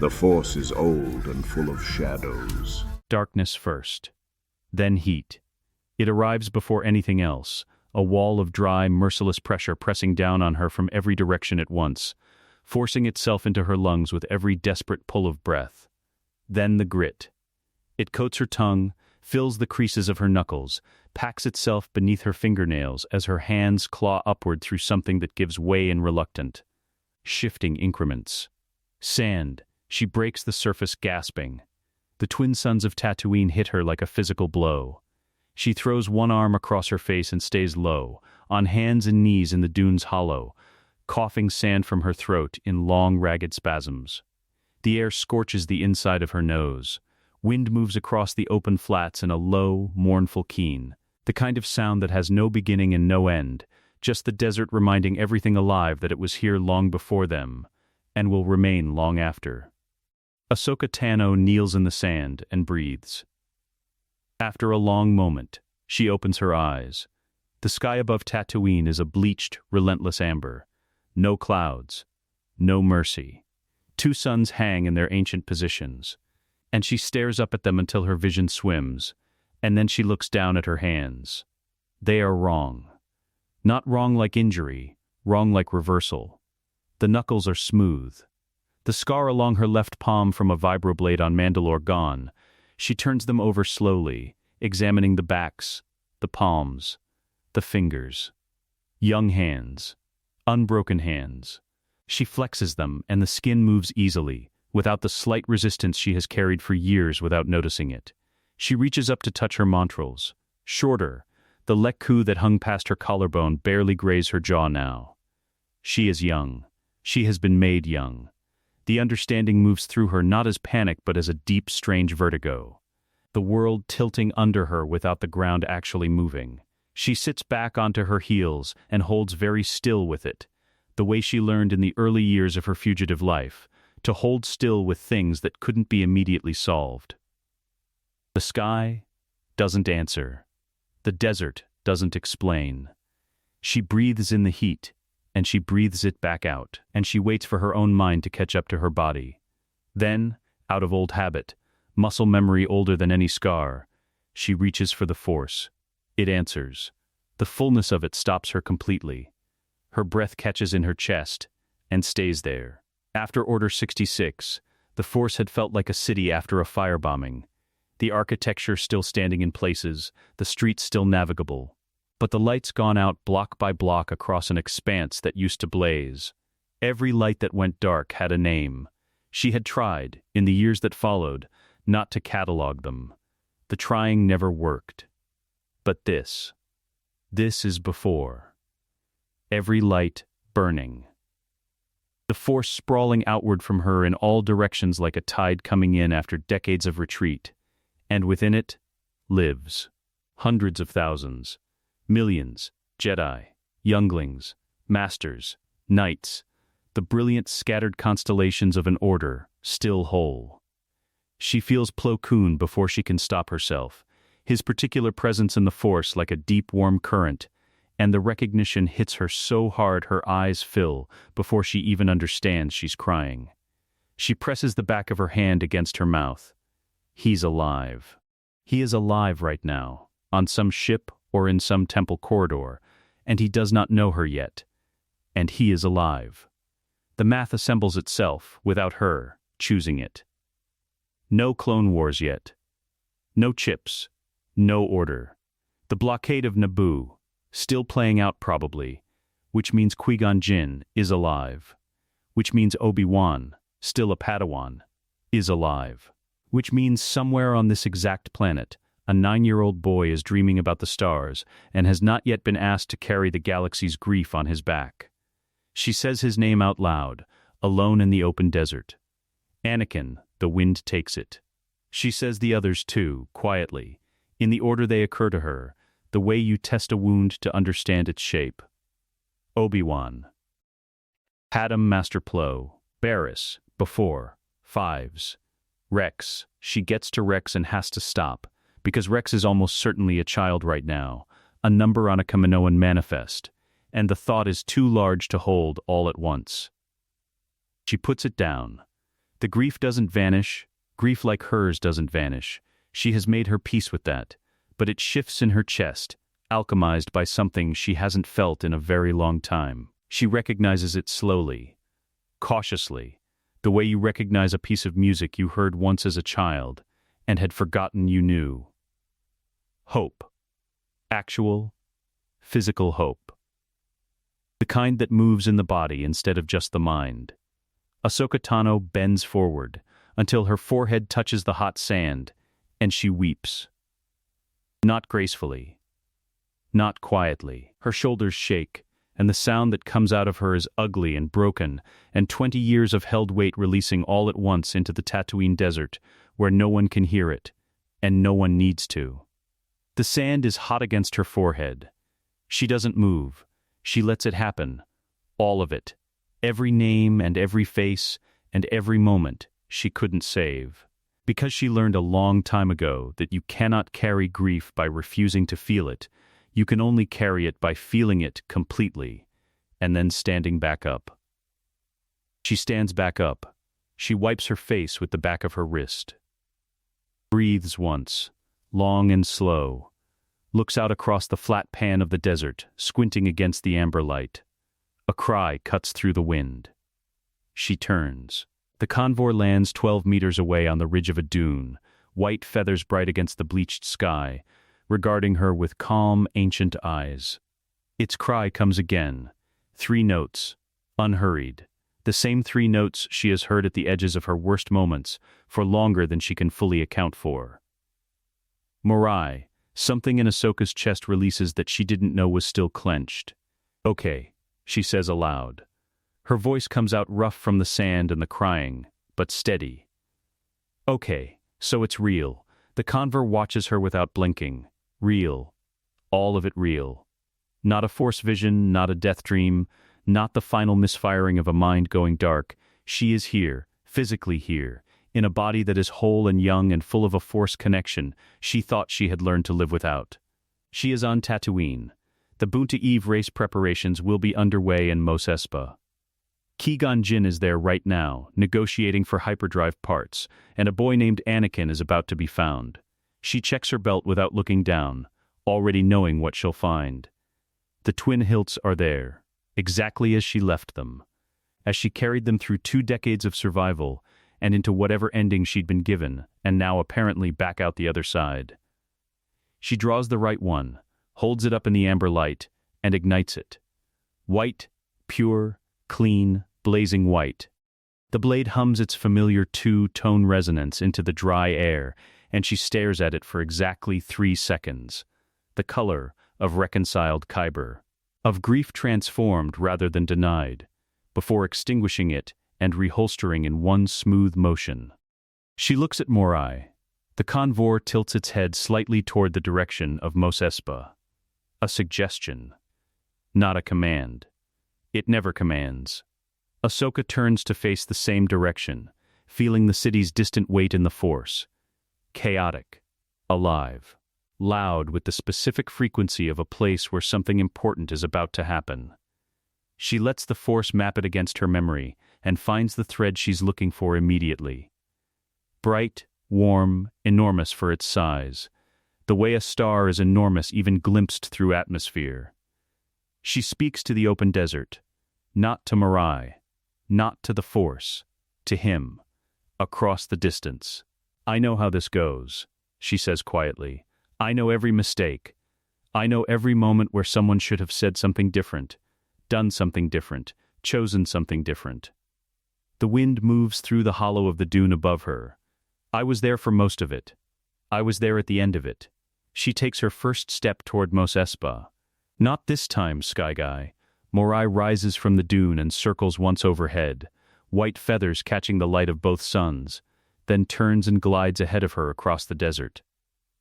The Force is old and full of shadows. Darkness first, then heat. It arrives before anything else, a wall of dry, merciless pressure pressing down on her from every direction at once, forcing itself into her lungs with every desperate pull of breath. Then the grit. It coats her tongue, fills the creases of her knuckles, packs itself beneath her fingernails as her hands claw upward through something that gives way in reluctant, shifting increments. Sand. She breaks the surface gasping. The twin suns of Tatooine hit her like a physical blow. She throws one arm across her face and stays low, on hands and knees in the dune's hollow, coughing sand from her throat in long, ragged spasms. The air scorches the inside of her nose. Wind moves across the open flats in a low, mournful keen, the kind of sound that has no beginning and no end, just the desert reminding everything alive that it was here long before them, and will remain long after. Ahsoka Tano kneels in the sand and breathes. After a long moment, she opens her eyes. The sky above Tatooine is a bleached, relentless amber. No clouds. No mercy. Two suns hang in their ancient positions, and she stares up at them until her vision swims, and then she looks down at her hands. They are wrong. Not wrong like injury, wrong like reversal. The knuckles are smooth. The scar along her left palm from a vibroblade on Mandalore gone. She turns them over slowly, examining the backs, the palms, the fingers. Young hands. Unbroken hands. She flexes them, and the skin moves easily, without the slight resistance she has carried for years without noticing it. She reaches up to touch her montrals. Shorter. The lekku that hung past her collarbone barely graze her jaw now. She is young. She has been made young. The understanding moves through her not as panic but as a deep, strange vertigo. The world tilting under her without the ground actually moving. She sits back onto her heels and holds very still with it, the way she learned in the early years of her fugitive life, to hold still with things that couldn't be immediately solved. The sky doesn't answer. The desert doesn't explain. She breathes in the heat, and she breathes it back out, and she waits for her own mind to catch up to her body. Then, out of old habit, muscle memory older than any scar, she reaches for the Force. It answers. The fullness of it stops her completely. Her breath catches in her chest, and stays there. After Order 66, the Force had felt like a city after a firebombing. The architecture still standing in places, the streets still navigable. But the lights gone out block by block across an expanse that used to blaze. Every light that went dark had a name. She had tried, in the years that followed, not to catalog them. The trying never worked. But this is before. Every light burning. The Force sprawling outward from her in all directions like a tide coming in after decades of retreat. And within it, lives. Hundreds of thousands. Millions, Jedi, younglings, masters, knights, the brilliant scattered constellations of an order, still whole. She feels Plo Koon before she can stop herself, his particular presence in the Force like a deep warm current, and the recognition hits her so hard her eyes fill before she even understands she's crying. She presses the back of her hand against her mouth. He's alive. He is alive right now, on some ship or in some temple corridor, and he does not know her yet. And he is alive. The math assembles itself, without her choosing it. No Clone Wars yet. No chips. No order. The blockade of Naboo, still playing out probably, which means Qui-Gon Jinn is alive. Which means Obi-Wan, still a Padawan, is alive. Which means somewhere on this exact planet, a 9-year-old boy is dreaming about the stars and has not yet been asked to carry the galaxy's grief on his back. She says his name out loud, alone in the open desert. Anakin, the wind takes it. She says the others too, quietly, in the order they occur to her, the way you test a wound to understand its shape. Obi-Wan. Padam Master Plo. Barriss. Before. Fives. Rex. She gets to Rex and has to stop, because Rex is almost certainly a child right now, a number on a Kaminoan manifest, and the thought is too large to hold all at once. She puts it down. The grief doesn't vanish. Grief like hers doesn't vanish. She has made her peace with that. But it shifts in her chest, alchemized by something she hasn't felt in a very long time. She recognizes it slowly, cautiously, the way you recognize a piece of music you heard once as a child and had forgotten you knew. Hope. Actual, physical hope. The kind that moves in the body instead of just the mind. Ahsoka Tano bends forward until her forehead touches the hot sand, and she weeps. Not gracefully. Not quietly. Her shoulders shake, and the sound that comes out of her is ugly and broken, and 20 years of held weight releasing all at once into the Tatooine desert, where no one can hear it, and no one needs to. The sand is hot against her forehead. She doesn't move. She lets it happen. All of it. Every name and every face and every moment she couldn't save. Because she learned a long time ago that you cannot carry grief by refusing to feel it. You can only carry it by feeling it completely, and then standing back up. She stands back up. She wipes her face with the back of her wrist. Breathes once, long and slow. Looks out across the flat pan of the desert, squinting against the amber light. A cry cuts through the wind. She turns. The convoy lands 12 meters away on the ridge of a dune, white feathers bright against the bleached sky, regarding her with calm, ancient eyes. Its cry comes again. 3 notes, unhurried. The same 3 notes she has heard at the edges of her worst moments, for longer than she can fully account for. Morai, something in Ahsoka's chest releases that she didn't know was still clenched. Okay, she says aloud. Her voice comes out rough from the sand and the crying, but steady. Okay, so it's real. The convert watches her without blinking. Real. All of it real. Not a force vision, not a death dream, not the final misfiring of a mind going dark. She is here, physically here, in a body that is whole and young and full of a force connection she thought she had learned to live without. She is on Tatooine. The Boonta Eve race preparations will be underway in Mos Espa. Qui-Gon Jinn is there right now, negotiating for hyperdrive parts, and a boy named Anakin is about to be found. She checks her belt without looking down, already knowing what she'll find. The twin hilts are there, exactly as she left them, as she carried them through 2 decades of survival and into whatever ending she'd been given, and now apparently back out the other side. She draws the right one, holds it up in the amber light, and ignites it. White, pure, clean, blazing white. The blade hums its familiar 2-tone resonance into the dry air, and she stares at it for exactly 3 seconds. The color of reconciled Kyber, of grief transformed rather than denied, before extinguishing it and reholstering in one smooth motion. She looks at Morai. The convoy tilts its head slightly toward the direction of Mos Espa. A suggestion, not a command. It never commands. Ahsoka turns to face the same direction, feeling the city's distant weight in the force. Chaotic, alive, loud with the specific frequency of a place where something important is about to happen. She lets the force map it against her memory and finds the thread she's looking for immediately. Bright, warm, enormous for its size, the way a star is enormous even glimpsed through atmosphere. She speaks to the open desert, not to Morai, not to the Force, to him, across the distance. I know how this goes, she says quietly. I know every mistake. I know every moment where someone should have said something different, done something different, chosen something different. The wind moves through the hollow of the dune above her. I was there for most of it. I was there at the end of it. She takes her first step toward Mos Espa. Not this time, Sky Guy. Morai rises from the dune and circles once overhead, white feathers catching the light of both suns, then turns and glides ahead of her across the desert.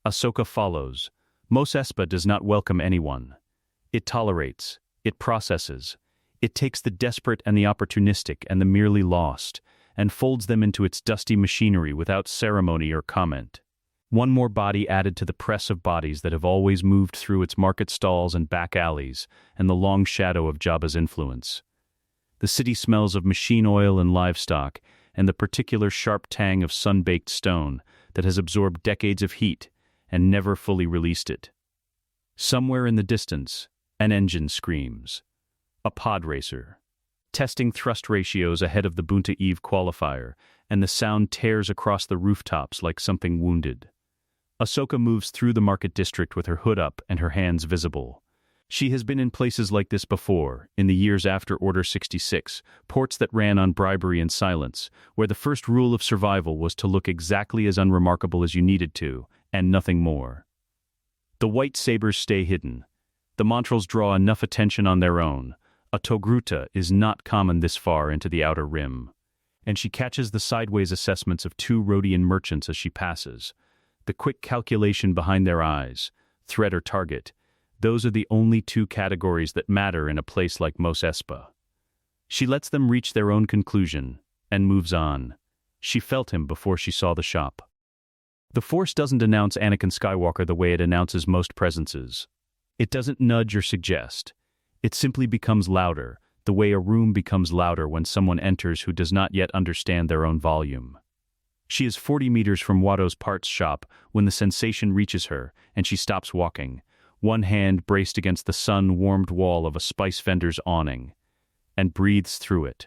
Ahsoka follows. Mos Espa does not welcome anyone. It tolerates. It processes. It takes the desperate and the opportunistic and the merely lost, and folds them into its dusty machinery without ceremony or comment. One more body added to the press of bodies that have always moved through its market stalls and back alleys and the long shadow of Jabba's influence. The city smells of machine oil and livestock, and the particular sharp tang of sun-baked stone that has absorbed decades of heat and never fully released it. Somewhere in the distance, an engine screams. A pod racer. Testing thrust ratios ahead of the Bunta Eve qualifier, and the sound tears across the rooftops like something wounded. Ahsoka moves through the market district with her hood up and her hands visible. She has been in places like this before, in the years after Order 66, ports that ran on bribery and silence, where the first rule of survival was to look exactly as unremarkable as you needed to, and nothing more. The white sabers stay hidden. The Montrals draw enough attention on their own. A Togruta is not common this far into the outer rim. And she catches the sideways assessments of two Rhodian merchants as she passes. The quick calculation behind their eyes, threat or target, those are the only two categories that matter in a place like Mos Espa. She lets them reach their own conclusion, and moves on. She felt him before she saw the shop. The Force doesn't announce Anakin Skywalker the way it announces most presences. It doesn't nudge or suggest. It simply becomes louder, the way a room becomes louder when someone enters who does not yet understand their own volume. She is 40 meters from Watto's parts shop when the sensation reaches her, and she stops walking, one hand braced against the sun-warmed wall of a spice vendor's awning, and breathes through it.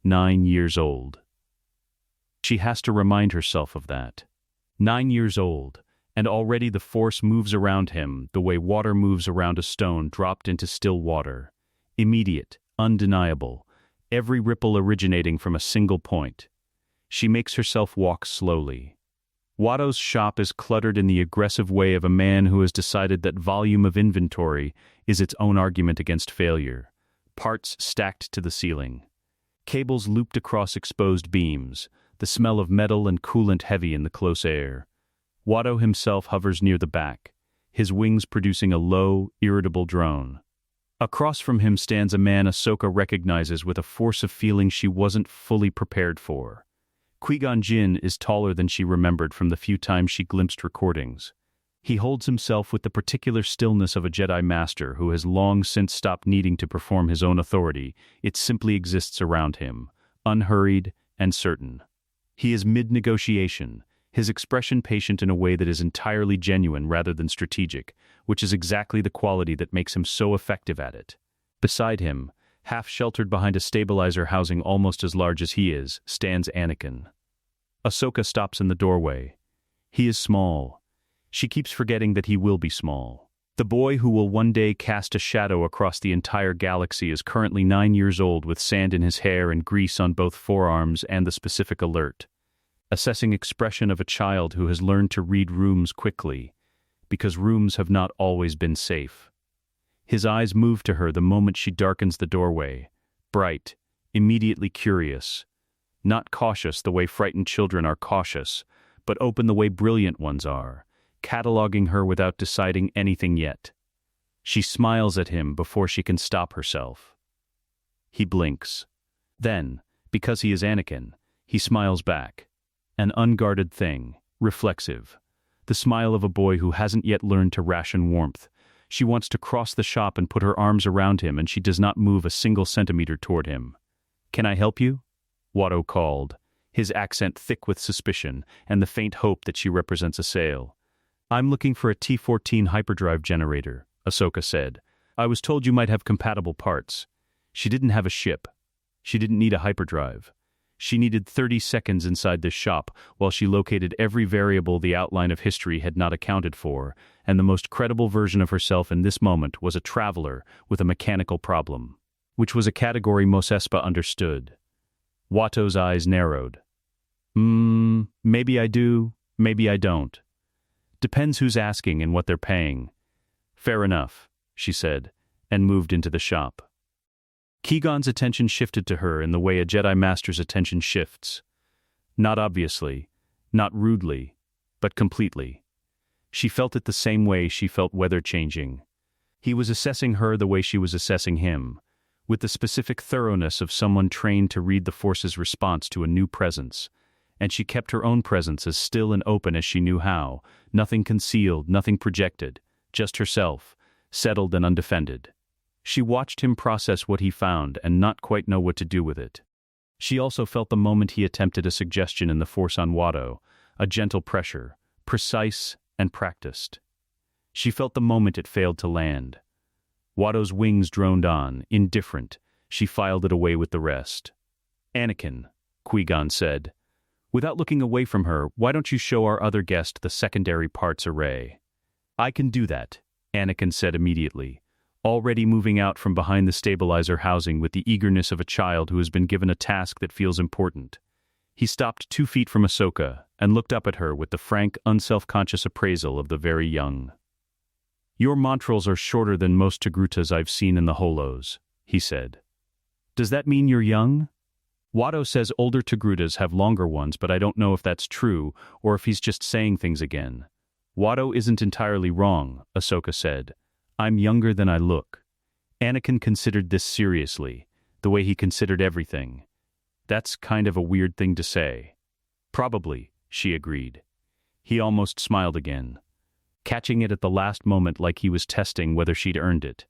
9 years old. She has to remind herself of that. 9 years old, and already the Force moves around him the way water moves around a stone dropped into still water. Immediate, undeniable, every ripple originating from a single point. She makes herself walk slowly. Watto's shop is cluttered in the aggressive way of a man who has decided that volume of inventory is its own argument against failure. Parts stacked to the ceiling. Cables looped across exposed beams, the smell of metal and coolant heavy in the close air. Watto himself hovers near the back, his wings producing a low, irritable drone. Across from him stands a man Ahsoka recognizes with a force of feeling she wasn't fully prepared for. Qui-Gon Jinn is taller than she remembered from the few times she glimpsed recordings. He holds himself with the particular stillness of a Jedi Master who has long since stopped needing to perform his own authority. It simply exists around him, unhurried and certain. He is mid-negotiation, his expression patient in a way that is entirely genuine rather than strategic, which is exactly the quality that makes him so effective at it. Beside him, half sheltered behind a stabilizer housing almost as large as he is, stands Anakin. Ahsoka stops in the doorway. He is small. She keeps forgetting that he will be small. The boy who will one day cast a shadow across the entire galaxy is currently 9 years old with sand in his hair and grease on both forearms and the specific alert. Assessing expression of a child who has learned to read rooms quickly, because rooms have not always been safe. His eyes move to her the moment she darkens the doorway, bright, immediately curious. Not cautious the way frightened children are cautious, but open the way brilliant ones are, cataloging her without deciding anything yet. She smiles at him before she can stop herself. He blinks. Then, because he is Anakin, he smiles back. An unguarded thing, reflexive. The smile of a boy who hasn't yet learned to ration warmth. She wants to cross the shop and put her arms around him, and she does not move a single centimeter toward him. "Can I help you?" Watto called, his accent thick with suspicion and the faint hope that she represents a sale. "I'm looking for a T-14 hyperdrive generator," Ahsoka said. "I was told you might have compatible parts." She didn't have a ship. She didn't need a hyperdrive. She needed 30 seconds inside this shop while she located every variable the outline of history had not accounted for, and the most credible version of herself in this moment was a traveler with a mechanical problem, which was a category Mos Espa understood. Watto's eyes narrowed. Maybe I do, maybe I don't. Depends who's asking and what they're paying." "Fair enough," she said, and moved into the shop. Qui-Gon's attention shifted to her in the way a Jedi Master's attention shifts. Not obviously, not rudely, but completely. She felt it the same way she felt weather changing. He was assessing her the way she was assessing him, with the specific thoroughness of someone trained to read the Force's response to a new presence, and she kept her own presence as still and open as she knew how, nothing concealed, nothing projected, just herself, settled and undefended. She watched him process what he found and not quite know what to do with it. She also felt the moment he attempted a suggestion in the Force on Watto, a gentle pressure, precise and practiced. She felt the moment it failed to land. Watto's wings droned on, indifferent. She filed it away with the rest. "Anakin," Qui-Gon said. "Without looking away from her, why don't you show our other guest the secondary parts array?" "I can do that," Anakin said immediately, already moving out from behind the stabilizer housing with the eagerness of a child who has been given a task that feels important. He stopped 2 feet from Ahsoka and looked up at her with the frank, unself-conscious appraisal of the very young. "Your montrals are shorter than most Togrutas I've seen in the holos," he said. "Does that mean you're young?" "Watto says older Togrutas have longer ones, but I don't know if that's true or if he's just saying things again." "Watto isn't entirely wrong," Ahsoka said. "I'm younger than I look." Anakin considered this seriously, the way he considered everything. "That's kind of a weird thing to say." "Probably," she agreed. He almost smiled again, catching it at the last moment like he was testing whether she'd earned it.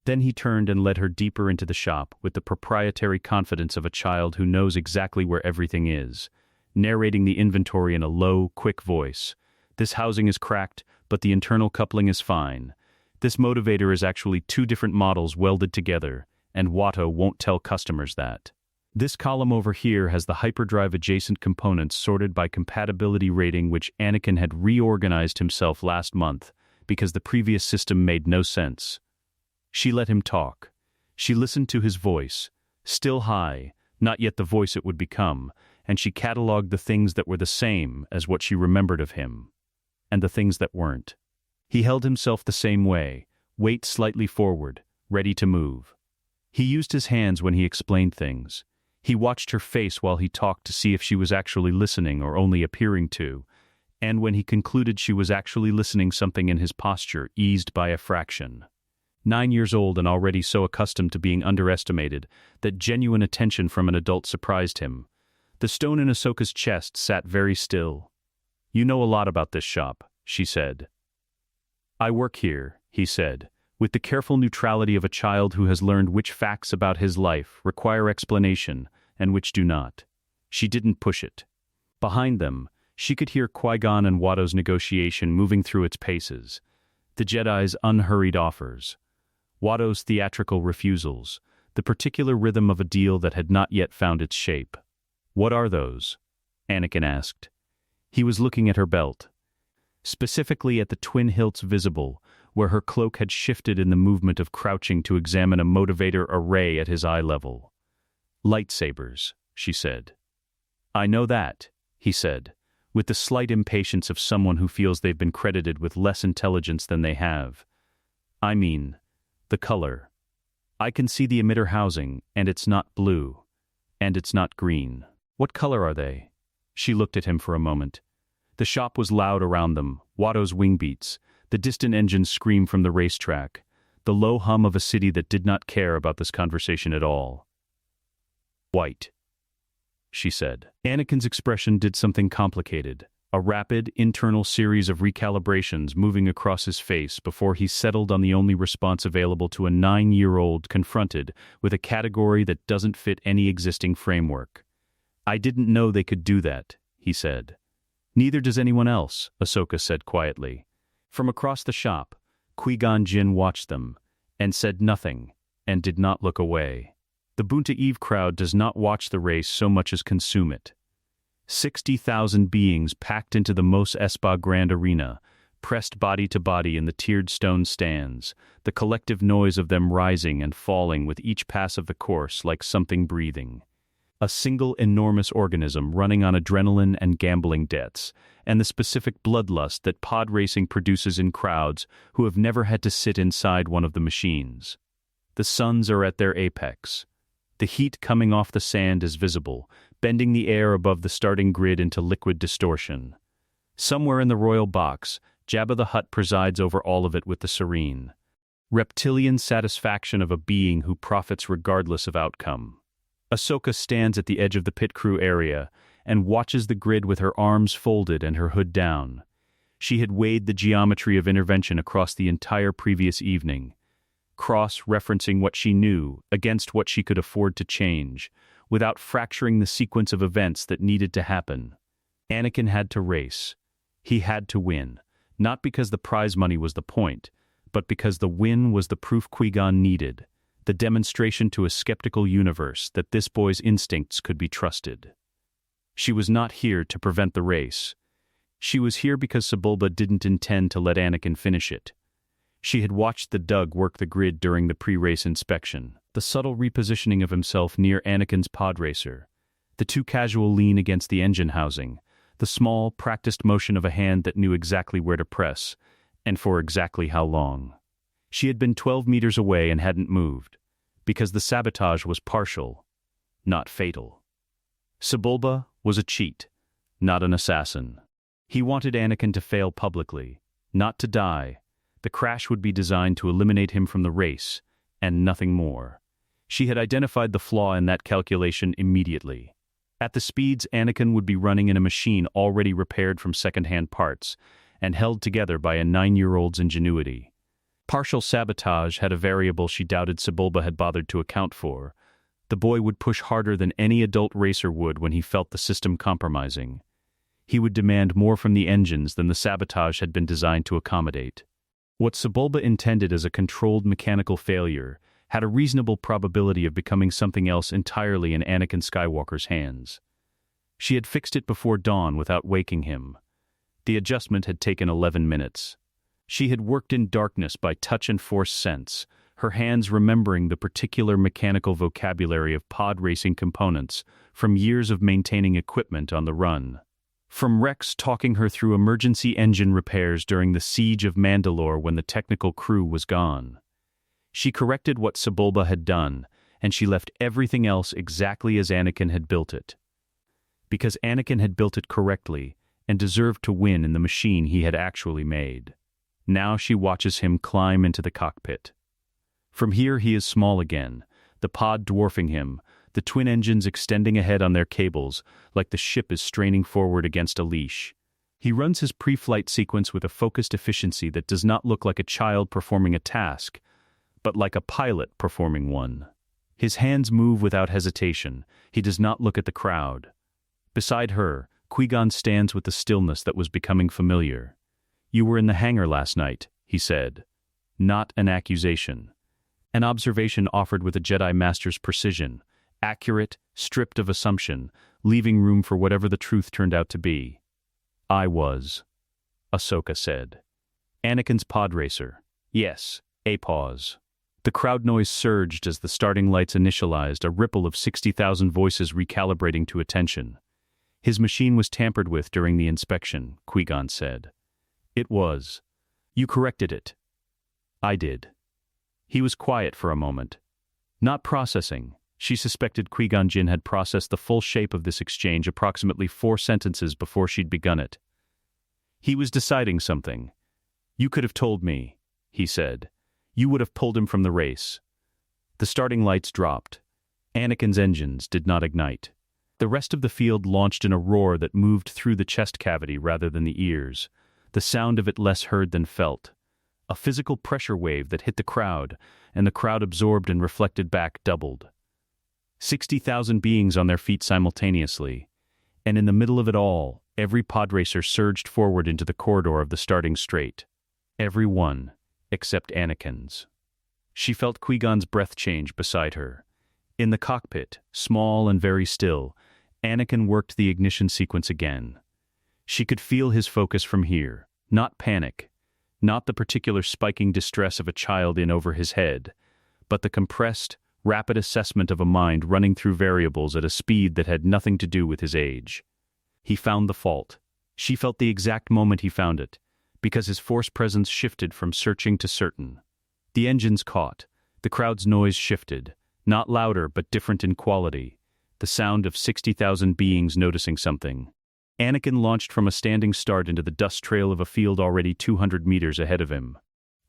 Then he turned and led her deeper into the shop with the proprietary confidence of a child who knows exactly where everything is, narrating the inventory in a low, quick voice. "This housing is cracked, but the internal coupling is fine. This motivator is actually 2 different models welded together, and Watto won't tell customers that. This column over here has the hyperdrive adjacent components sorted by compatibility rating, which Anakin had reorganized himself last month because the previous system made no sense." She let him talk. She listened to his voice, still high, not yet the voice it would become, and she catalogued the things that were the same as what she remembered of him, and the things that weren't. He held himself the same way, weight slightly forward, ready to move. He used his hands when he explained things. He watched her face while he talked to see if she was actually listening or only appearing to, and when he concluded she was actually listening, something in his posture eased by a fraction. 9 years old and already so accustomed to being underestimated that genuine attention from an adult surprised him. The stone in Ahsoka's chest sat very still. "You know a lot about this shop," she said. "I work here," he said, with the careful neutrality of a child who has learned which facts about his life require explanation and which do not. She didn't push it. Behind them, she could hear Qui-Gon and Watto's negotiation moving through its paces, the Jedi's unhurried offers, Watto's theatrical refusals, the particular rhythm of a deal that had not yet found its shape. "What are those?" Anakin asked. He was looking at her belt, specifically at the twin hilts visible, where her cloak had shifted in the movement of crouching to examine a motivator array at his eye level. "Lightsabers," she said. "I know that," he said, with the slight impatience of someone who feels they've been credited with less intelligence than they have. "I mean, the color. I can see the emitter housing, and it's not blue. And it's not green." "What color are they?" She looked at him for a moment. The shop was loud around them, Watto's wing beats, the distant engines scream from the racetrack, the low hum of a city that did not care about this conversation at all. "White," she said. Anakin's expression did something complicated, a rapid, internal series of recalibrations moving across his face before he settled on the only response available to a 9-year-old confronted with a category that doesn't fit any existing framework. "I didn't know they could do that," he said. "Neither does anyone else," Ahsoka said quietly. From across the shop, Qui-Gon Jinn watched them, and said nothing, and did not look away. The Bunta Eve crowd does not watch the race so much as consume it. 60,000 beings packed into the Mos Espa Grand Arena, pressed body to body in the tiered stone stands, the collective noise of them rising and falling with each pass of the course like something breathing. A single enormous organism running on adrenaline and gambling debts, and the specific bloodlust that pod racing produces in crowds who have never had to sit inside one of the machines. The suns are at their apex. The heat coming off the sand is visible, bending the air above the starting grid into liquid distortion. Somewhere in the royal box, Jabba the Hutt presides over all of it with the serene, reptilian satisfaction of a being who profits regardless of outcome. Ahsoka stands at the edge of the pit crew area and watches the grid with her arms folded and her hood down. She had weighed the geometry of intervention across the entire previous evening, cross-referencing what she knew against what she could afford to change, without fracturing the sequence of events that needed to happen. Anakin had to race. He had to win, not because the prize money was the point, but because the win was the proof Qui-Gon needed, the demonstration to a skeptical universe that this boy's instincts could be trusted. She was not here to prevent the race. She was here because Sebulba didn't intend to let Anakin finish it. She had watched the Dug work the grid during the pre-race inspection, the subtle repositioning of himself near Anakin's pod racer, the too casual lean against the engine housing, the small, practiced motion of a hand that knew exactly where to press, and for exactly how long. She had been 12 meters away and hadn't moved, because the sabotage was partial, not fatal. Sebulba was a cheat, not an assassin. He wanted Anakin to fail publicly, not to die. The crash would be designed to eliminate him from the race, and nothing more. She had identified the flaw in that calculation immediately. At the speeds Anakin would be running in a machine already repaired from second-hand parts, and held together by a 9-year-old's ingenuity. Partial sabotage had a variable she doubted Sebulba had bothered to account for. The boy would push harder than any adult racer would when he felt the system compromising. He would demand more from the engines than the sabotage had been designed to accommodate. What Sebulba intended as a controlled mechanical failure had a reasonable probability of becoming something else entirely in Anakin Skywalker's hands. She had fixed it before dawn without waking him. The adjustment had taken 11 minutes. She had worked in darkness by touch and force sense, her hands remembering the particular mechanical vocabulary of pod racing components from years of maintaining equipment on the run. From Rex talking her through emergency engine repairs during the siege of Mandalore when the technical crew was gone. She corrected what Sebulba had done, and she left everything else exactly as Anakin had built it. Because Anakin had built it correctly and deserved to win in the machine he had actually made. Now she watches him climb into the cockpit. From here he is small again, the pod dwarfing him, the twin engines extending ahead on their cables, like the ship is straining forward against a leash. He runs his pre-flight sequence with a focused efficiency that does not look like a child performing a task, but like a pilot performing one. His hands move without hesitation. He does not look at the crowd. Beside her, Qui-Gon stands with the stillness that was becoming familiar. "You were in the hangar last night," he said. Not an accusation. An observation offered with a Jedi Master's precision, accurate, stripped of assumption, leaving room for whatever the truth turned out to be. "I was," Ahsoka said. "Anakin's pod racer." "Yes." A pause. The crowd noise surged as the starting lights initialized, a ripple of 60,000 voices recalibrating to attention. "His machine was tampered with during the inspection," Qui-Gon said. "It was. You corrected it." "I did." He was quiet for a moment. Not processing. She suspected Qui-Gon Jinn had processed the full shape of this exchange approximately 4 sentences before she'd begun it. He was deciding something. "You could have told me," he said. "You would have pulled him from the race." The starting lights dropped. Anakin's engines did not ignite. The rest of the field launched in a roar that moved through the chest cavity rather than the ears, the sound of it less heard than felt. A physical pressure wave that hit the crowd, and the crowd absorbed and reflected back doubled. 60,000 beings on their feet simultaneously, and in the middle of it all, every pod racer surged forward into the corridor of the starting straight. Every one, except Anakin's. She felt Qui-Gon's breath change beside her. In the cockpit, small and very still, Anakin worked the ignition sequence again. She could feel his focus from here, not panic, not the particular spiking distress of a child in over his head, but the compressed, rapid assessment of a mind running through variables at a speed that had nothing to do with his age. He found the fault. She felt the exact moment he found it, because his force presence shifted from searching to certain. The engines caught. The crowd's noise shifted, not louder but different in quality, the sound of 60,000 beings noticing something. Anakin launched from a standing start into the dust trail of a field already 200 meters ahead of him.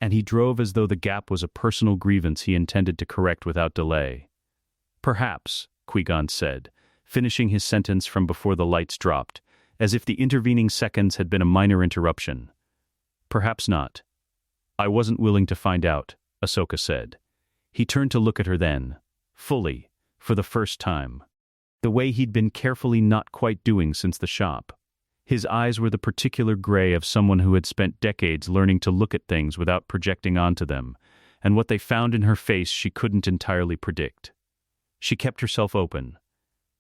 And he drove as though the gap was a personal grievance he intended to correct without delay. "Perhaps," Qui-Gon said, finishing his sentence from before the lights dropped, as if the intervening seconds had been a minor interruption. "Perhaps not." "I wasn't willing to find out," Ahsoka said. He turned to look at her then, fully, for the first time. the way he'd been carefully not quite doing since the shop. His eyes were the particular gray of someone who had spent decades learning to look at things without projecting onto them, and what they found in her face she couldn't entirely predict. She kept herself open.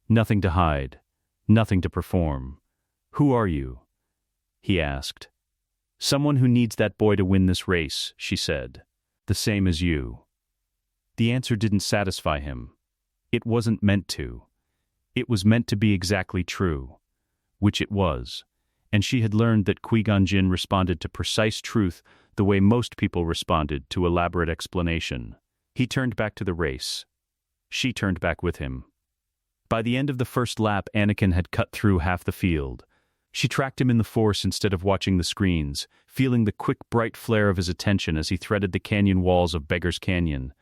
Nothing to hide, nothing to perform. "Who are you?" he asked. "Someone who needs that boy to win this race," she said. "The same as you." The answer didn't satisfy him. It wasn't meant to. It was meant to be exactly true, which it was, and she had learned that Qui-Gon Jinn responded to precise truth the way most people responded to elaborate explanation. He turned back to the race. She turned back with him. By the end of the first lap, Anakin had cut through half the field. She tracked him in the Force instead of watching the screens, feeling the quick, bright flare of his attention as he threaded the canyon walls of Beggar's Canyon,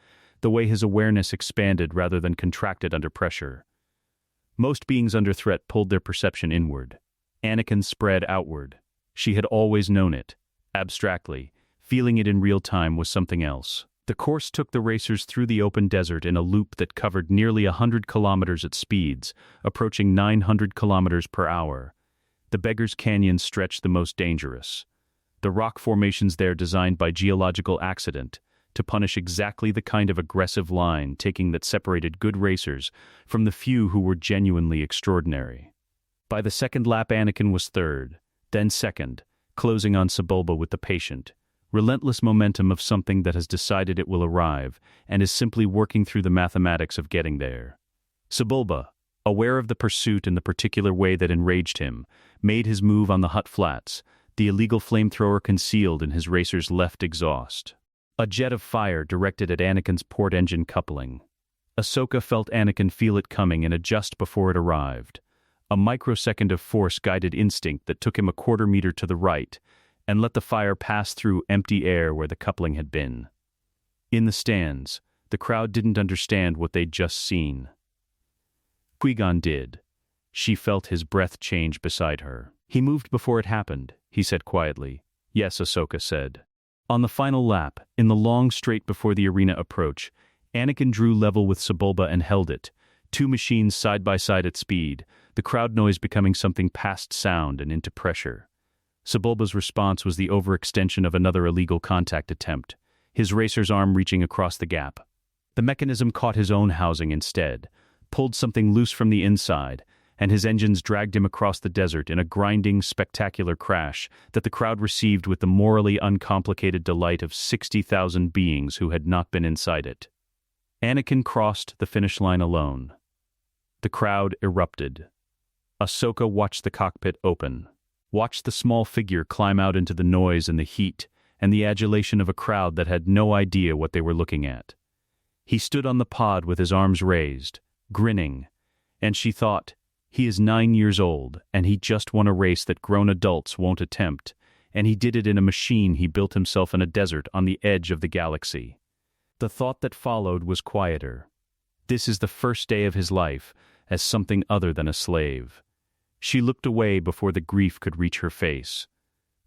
the way his awareness expanded rather than contracted under pressure. Most beings under threat pulled their perception inward. Anakin spread outward. She had always known it. Abstractly, feeling it in real time was something else. The course took the racers through the open desert in a loop that covered nearly 100 kilometers at speeds, approaching 900 kilometers per hour. The Beggar's Canyon stretched the most dangerous. The rock formations there designed by geological accident to punish exactly the kind of aggressive line taking that separated good racers from the few who were genuinely extraordinary. By the second lap, Anakin was third, then second, closing on Sebulba with the patient, relentless momentum of something that has decided it will arrive and is simply working through the mathematics of getting there. Sebulba, aware of the pursuit in the particular way that enraged him, made his move on the Hutt Flats, the illegal flamethrower concealed in his racer's left exhaust. A jet of fire directed at Anakin's port engine coupling. Ahsoka felt Anakin feel it coming and adjust before it arrived. A microsecond of force-guided instinct that took him a quarter meter to the right and let the fire pass through empty air where the coupling had been. In the stands, the crowd didn't understand what they'd just seen. Qui-Gon did. She felt his breath change beside her. "He moved before it happened," he said quietly. "Yes," Ahsoka said. On the final lap, in the long straight before the arena approach, Anakin drew level with Sebulba and held it, two machines side by side at speed, the crowd noise becoming something past sound and into pressure. Sebulba's response was the overextension of another illegal contact attempt, his racer's arm reaching across the gap. The mechanism caught his own housing instead, pulled something loose from the inside, and his engines dragged him across the desert in a grinding, spectacular crash that the crowd received with the morally uncomplicated delight of 60,000 beings who had not been inside it. Anakin crossed the finish line alone. The crowd erupted. Ahsoka watched the cockpit open, watched the small figure climb out into the noise and the heat and the adulation of a crowd that had no idea what they were looking at. He stood on the pod with his arms raised, grinning, and she thought, he is 9 years old, and he just won a race that grown adults won't attempt, and he did it in a machine he built himself in a desert on the edge of the galaxy. The thought that followed was quieter. This is the first day of his life as something other than a slave. She looked away before the grief could reach her face.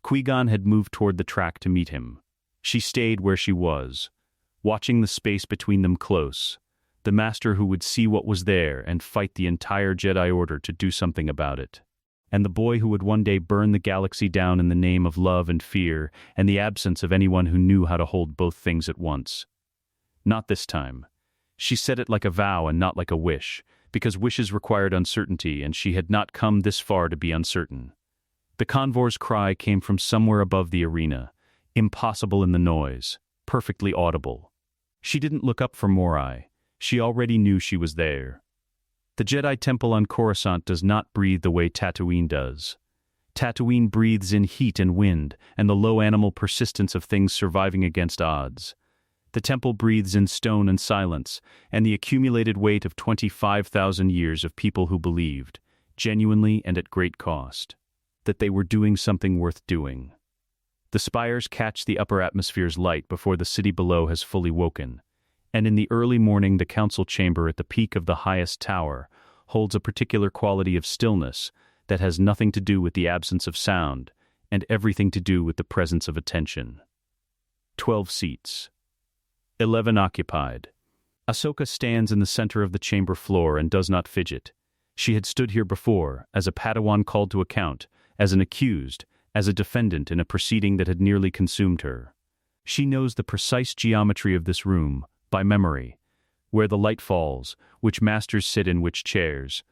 Qui-Gon had moved toward the track to meet him. She stayed where she was, watching the space between them close, the master who would see what was there and fight the entire Jedi Order to do something about it, and the boy who would one day burn the galaxy down in the name of love and fear and the absence of anyone who knew how to hold both things at once. Not this time. She said it like a vow and not like a wish, because wishes required uncertainty and she had not come this far to be uncertain. The convoy's cry came from somewhere above the arena, impossible in the noise, perfectly audible. She didn't look up for Morai. She already knew she was there. The Jedi Temple on Coruscant does not breathe the way Tatooine does. Tatooine breathes in heat and wind and the low animal persistence of things surviving against odds. The temple breathes in stone and silence, and the accumulated weight of 25,000 years of people who believed, genuinely and at great cost, that they were doing something worth doing. The spires catch the upper atmosphere's light before the city below has fully woken, and in the early morning the council chamber at the peak of the highest tower holds a particular quality of stillness that has nothing to do with the absence of sound and everything to do with the presence of attention. 12 seats. 11 occupied. Ahsoka stands in the center of the chamber floor and does not fidget. She had stood here before, as a Padawan called to account, as an accused, as a defendant in a proceeding that had nearly consumed her. She knows the precise geometry of this room, by memory, where the light falls, which masters sit in which chairs,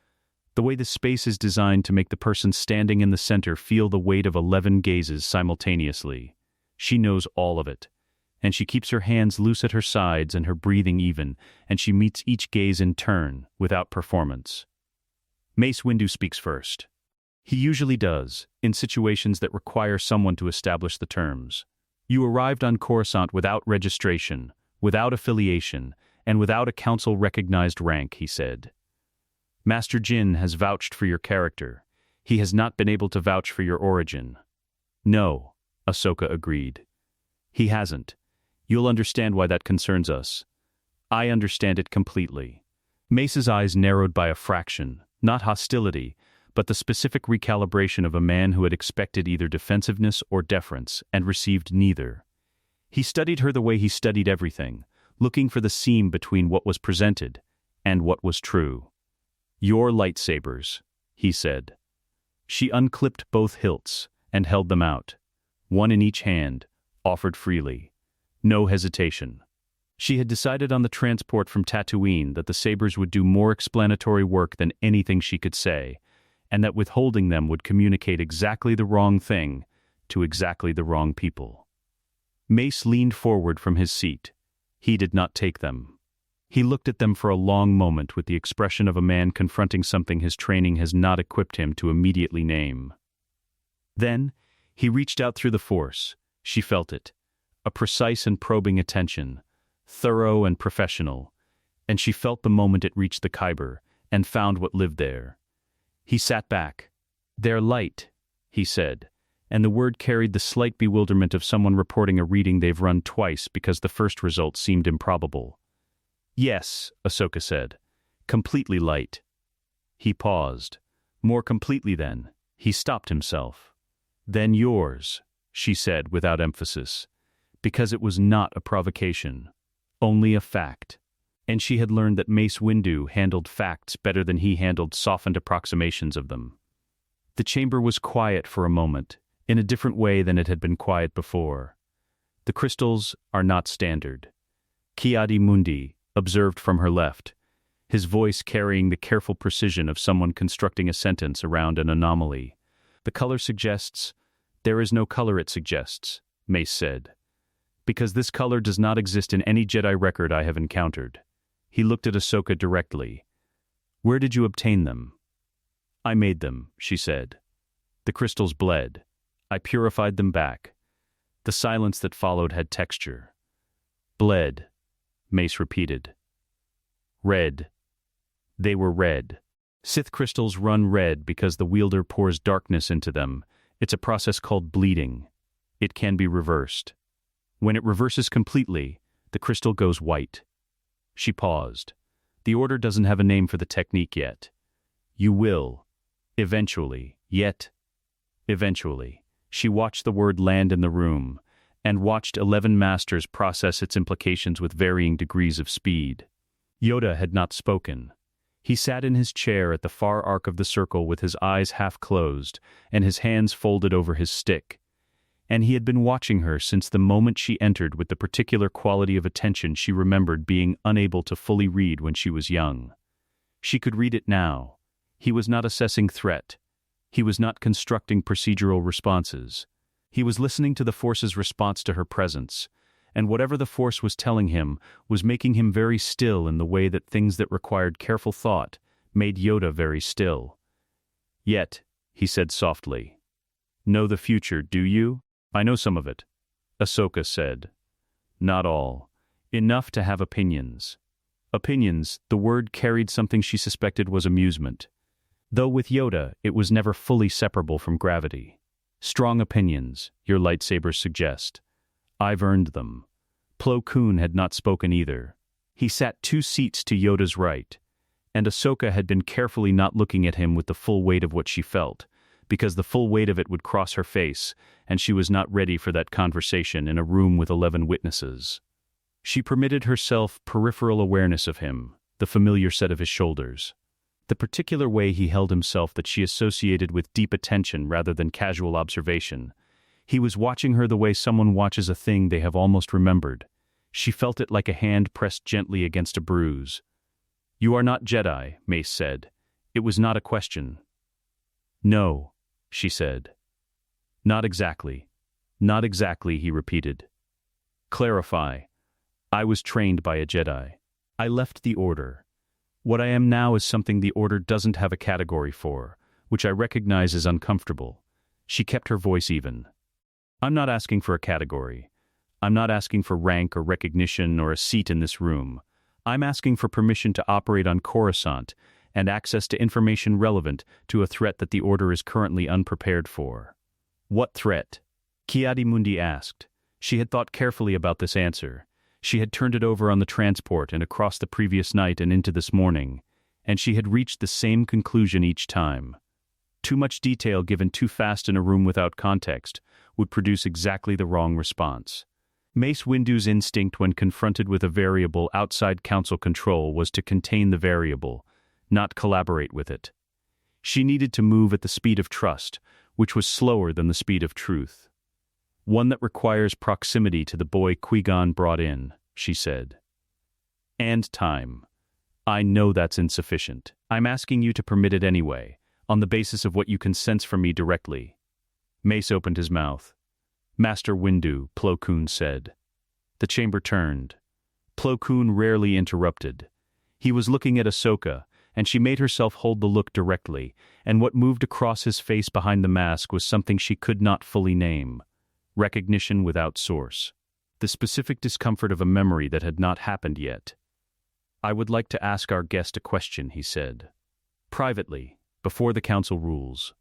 the way the space is designed to make the person standing in the center feel the weight of 11 gazes simultaneously. She knows all of it, and she keeps her hands loose at her sides and her breathing even, and she meets each gaze in turn, without performance. Mace Windu speaks first. He usually does, in situations that require someone to establish the terms. You arrived on Coruscant without registration, without affiliation, and without a council-recognized rank, he said. Master Jin has vouched for your character. He has not been able to vouch for your origin. No, Ahsoka agreed. He hasn't. You'll understand why that concerns us. I understand it completely. Mace's eyes narrowed by a fraction, not hostility, but the specific recalibration of a man who had expected either defensiveness or deference, and received neither. He studied her the way he studied everything, looking for the seam between what was presented and what was true. Your lightsabers, he said. She unclipped both hilts and held them out, one in each hand, offered freely. No hesitation. She had decided on the transport from Tatooine that the sabers would do more explanatory work than anything she could say, and that withholding them would communicate exactly the wrong thing to exactly the wrong people. Mace leaned forward from his seat. He did not take them. He looked at them for a long moment with the expression of a man confronting something his training has not equipped him to immediately name. Then, he reached out through the Force. She felt it. A precise and probing attention, thorough and professional, and she felt the moment it reached the Kyber, and found what lived there. He sat back. They're light, he said, and the word carried the slight bewilderment of someone reporting a reading they've run twice because the first result seemed improbable. Yes, Ahsoka said. Completely light. He paused. More completely then. He stopped himself. Then yours, she said without emphasis, because it was not a provocation, only a fact. And she had learned that Mace Windu handled facts better than he handled softened approximations of them. The chamber was quiet for a moment, in a different way than it had been quiet before. The crystals are not standard. Ki-Adi Mundi observed from her left, his voice carrying the careful precision of someone constructing a sentence around an anomaly. The color suggests, there is no color it suggests, Mace said. Because this color does not exist in any Jedi record I have encountered. He looked at Ahsoka directly. Where did you obtain them? I made them, she said. The crystals bled. I purified them back. The silence that followed had texture. Bled, Mace repeated. Red. They were red. Sith crystals run red because the wielder pours darkness into them. It's a process called bleeding. It can be reversed. When it reverses completely, the crystal goes white. She paused. The Order doesn't have a name for the technique yet. You will. Eventually. Yet. Eventually. She watched the word land in the room, and watched 11 masters process its implications with varying degrees of speed. Yoda had not spoken. He sat in his chair at the far arc of the circle with his eyes half closed and his hands folded over his stick. And he had been watching her since the moment she entered with the particular quality of attention she remembered being unable to fully read when she was young. She could read it now. He was not assessing threat. He was not constructing procedural responses. He was listening to the Force's response to her presence, and whatever the Force was telling him was making him very still in the way that things that required careful thought made Yoda very still. Yet, he said softly, know the future, do you? I know some of it, Ahsoka said. Not all. Enough to have opinions. Opinions, the word carried something she suspected was amusement. Though with Yoda, it was never fully separable from gravity. Strong opinions, your lightsabers suggest. I've earned them. Plo Koon had not spoken either. He sat 2 seats to Yoda's right, and Ahsoka had been carefully not looking at him with the full weight of what she felt, because the full weight of it would cross her face, and she was not ready for that conversation in a room with 11 witnesses. She permitted herself peripheral awareness of him, the familiar set of his shoulders. The particular way he held himself that she associated with deep attention rather than casual observation. He was watching her the way someone watches a thing they have almost remembered. She felt it like a hand pressed gently against a bruise. "You are not Jedi," Mace said. It was not a question. "No," she said. "Not exactly. Not exactly," he repeated. "Clarify. I was trained by a Jedi. I left the Order. What I am now is something the Order doesn't have a category for, which I recognize as uncomfortable." She kept her voice even. "I'm not asking for a category. I'm not asking for rank or recognition or a seat in this room. I'm asking for permission to operate on Coruscant and access to information relevant to a threat that the Order is currently unprepared for." "What threat?" Ki-Adi-Mundi asked. She had thought carefully about this answer. She had turned it over on the transport and across the previous night and into this morning, and she had reached the same conclusion each time. Too much detail given too fast in a room without context would produce exactly the wrong response. Mace Windu's instinct when confronted with a variable outside council control was to contain the variable, not collaborate with it. She needed to move at the speed of trust, which was slower than the speed of truth. "One that requires proximity to the boy Qui-Gon brought in," she said. "And time. I know that's insufficient. I'm asking you to permit it anyway, on the basis of what you can sense from me directly." Mace opened his mouth. "Master Windu," Plo Koon said. The chamber turned. Plo Koon rarely interrupted. He was looking at Ahsoka, and she made herself hold the look directly, and what moved across his face behind the mask was something she could not fully name. Recognition without source. The specific discomfort of a memory that had not happened yet. "I would like to ask our guest a question," he said. Privately, before the council rules.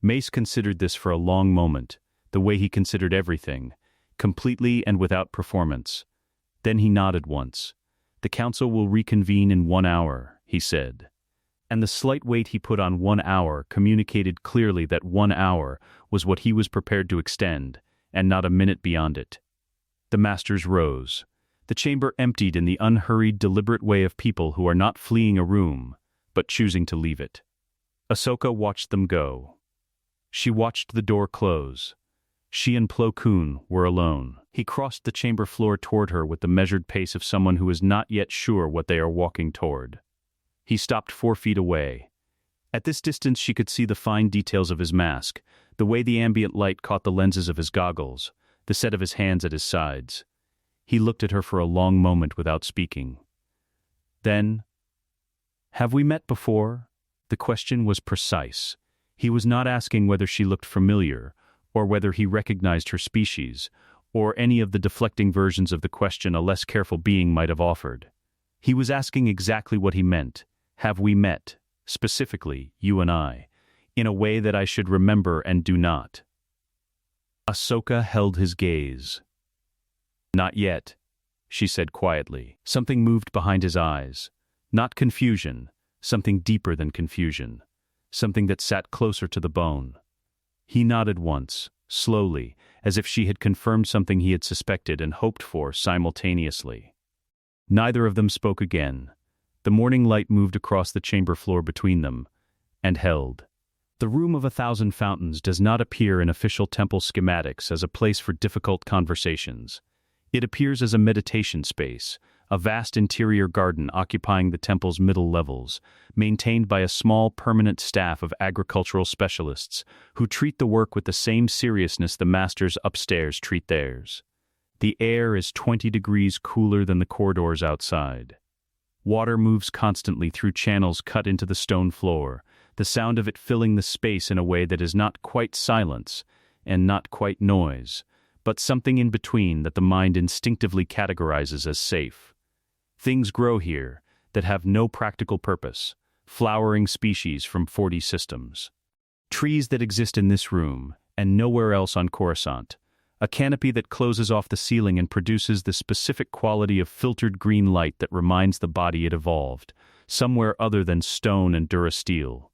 Mace considered this for a long moment, the way he considered everything, completely and without performance. Then he nodded once. "The council will reconvene in 1 hour," he said. And the slight weight he put on 1 hour communicated clearly that 1 hour was what he was prepared to extend, and not a minute beyond it. The masters rose. The chamber emptied in the unhurried, deliberate way of people who are not fleeing a room, but choosing to leave it. Ahsoka watched them go. She watched the door close. She and Plo Koon were alone. He crossed the chamber floor toward her with the measured pace of someone who is not yet sure what they are walking toward. He stopped 4 feet away. At this distance she could see the fine details of his mask, the way the ambient light caught the lenses of his goggles, the set of his hands at his sides. He looked at her for a long moment without speaking. Then, "Have we met before?" The question was precise. He was not asking whether she looked familiar, or whether he recognized her species, or any of the deflecting versions of the question a less careful being might have offered. He was asking exactly what he meant. Have we met, specifically, you and I, in a way that I should remember and do not? Ahsoka held his gaze. "Not yet," she said quietly. Something moved behind his eyes. Not confusion, something deeper than confusion. Something that sat closer to the bone. He nodded once, slowly, as if she had confirmed something he had suspected and hoped for simultaneously. Neither of them spoke again. The morning light moved across the chamber floor between them, and held. The Room of 1,000 Fountains does not appear in official temple schematics as a place for difficult conversations. It appears as a meditation space, a vast interior garden occupying the temple's middle levels, maintained by a small permanent staff of agricultural specialists who treat the work with the same seriousness the masters upstairs treat theirs. The air is 20 degrees cooler than the corridors outside. Water moves constantly through channels cut into the stone floor, the sound of it filling the space in a way that is not quite silence and not quite noise, but something in between that the mind instinctively categorizes as safe. Things grow here that have no practical purpose, flowering species from 40 systems. Trees that exist in this room and nowhere else on Coruscant. A canopy that closes off the ceiling and produces the specific quality of filtered green light that reminds the body it evolved, somewhere other than stone and durasteel.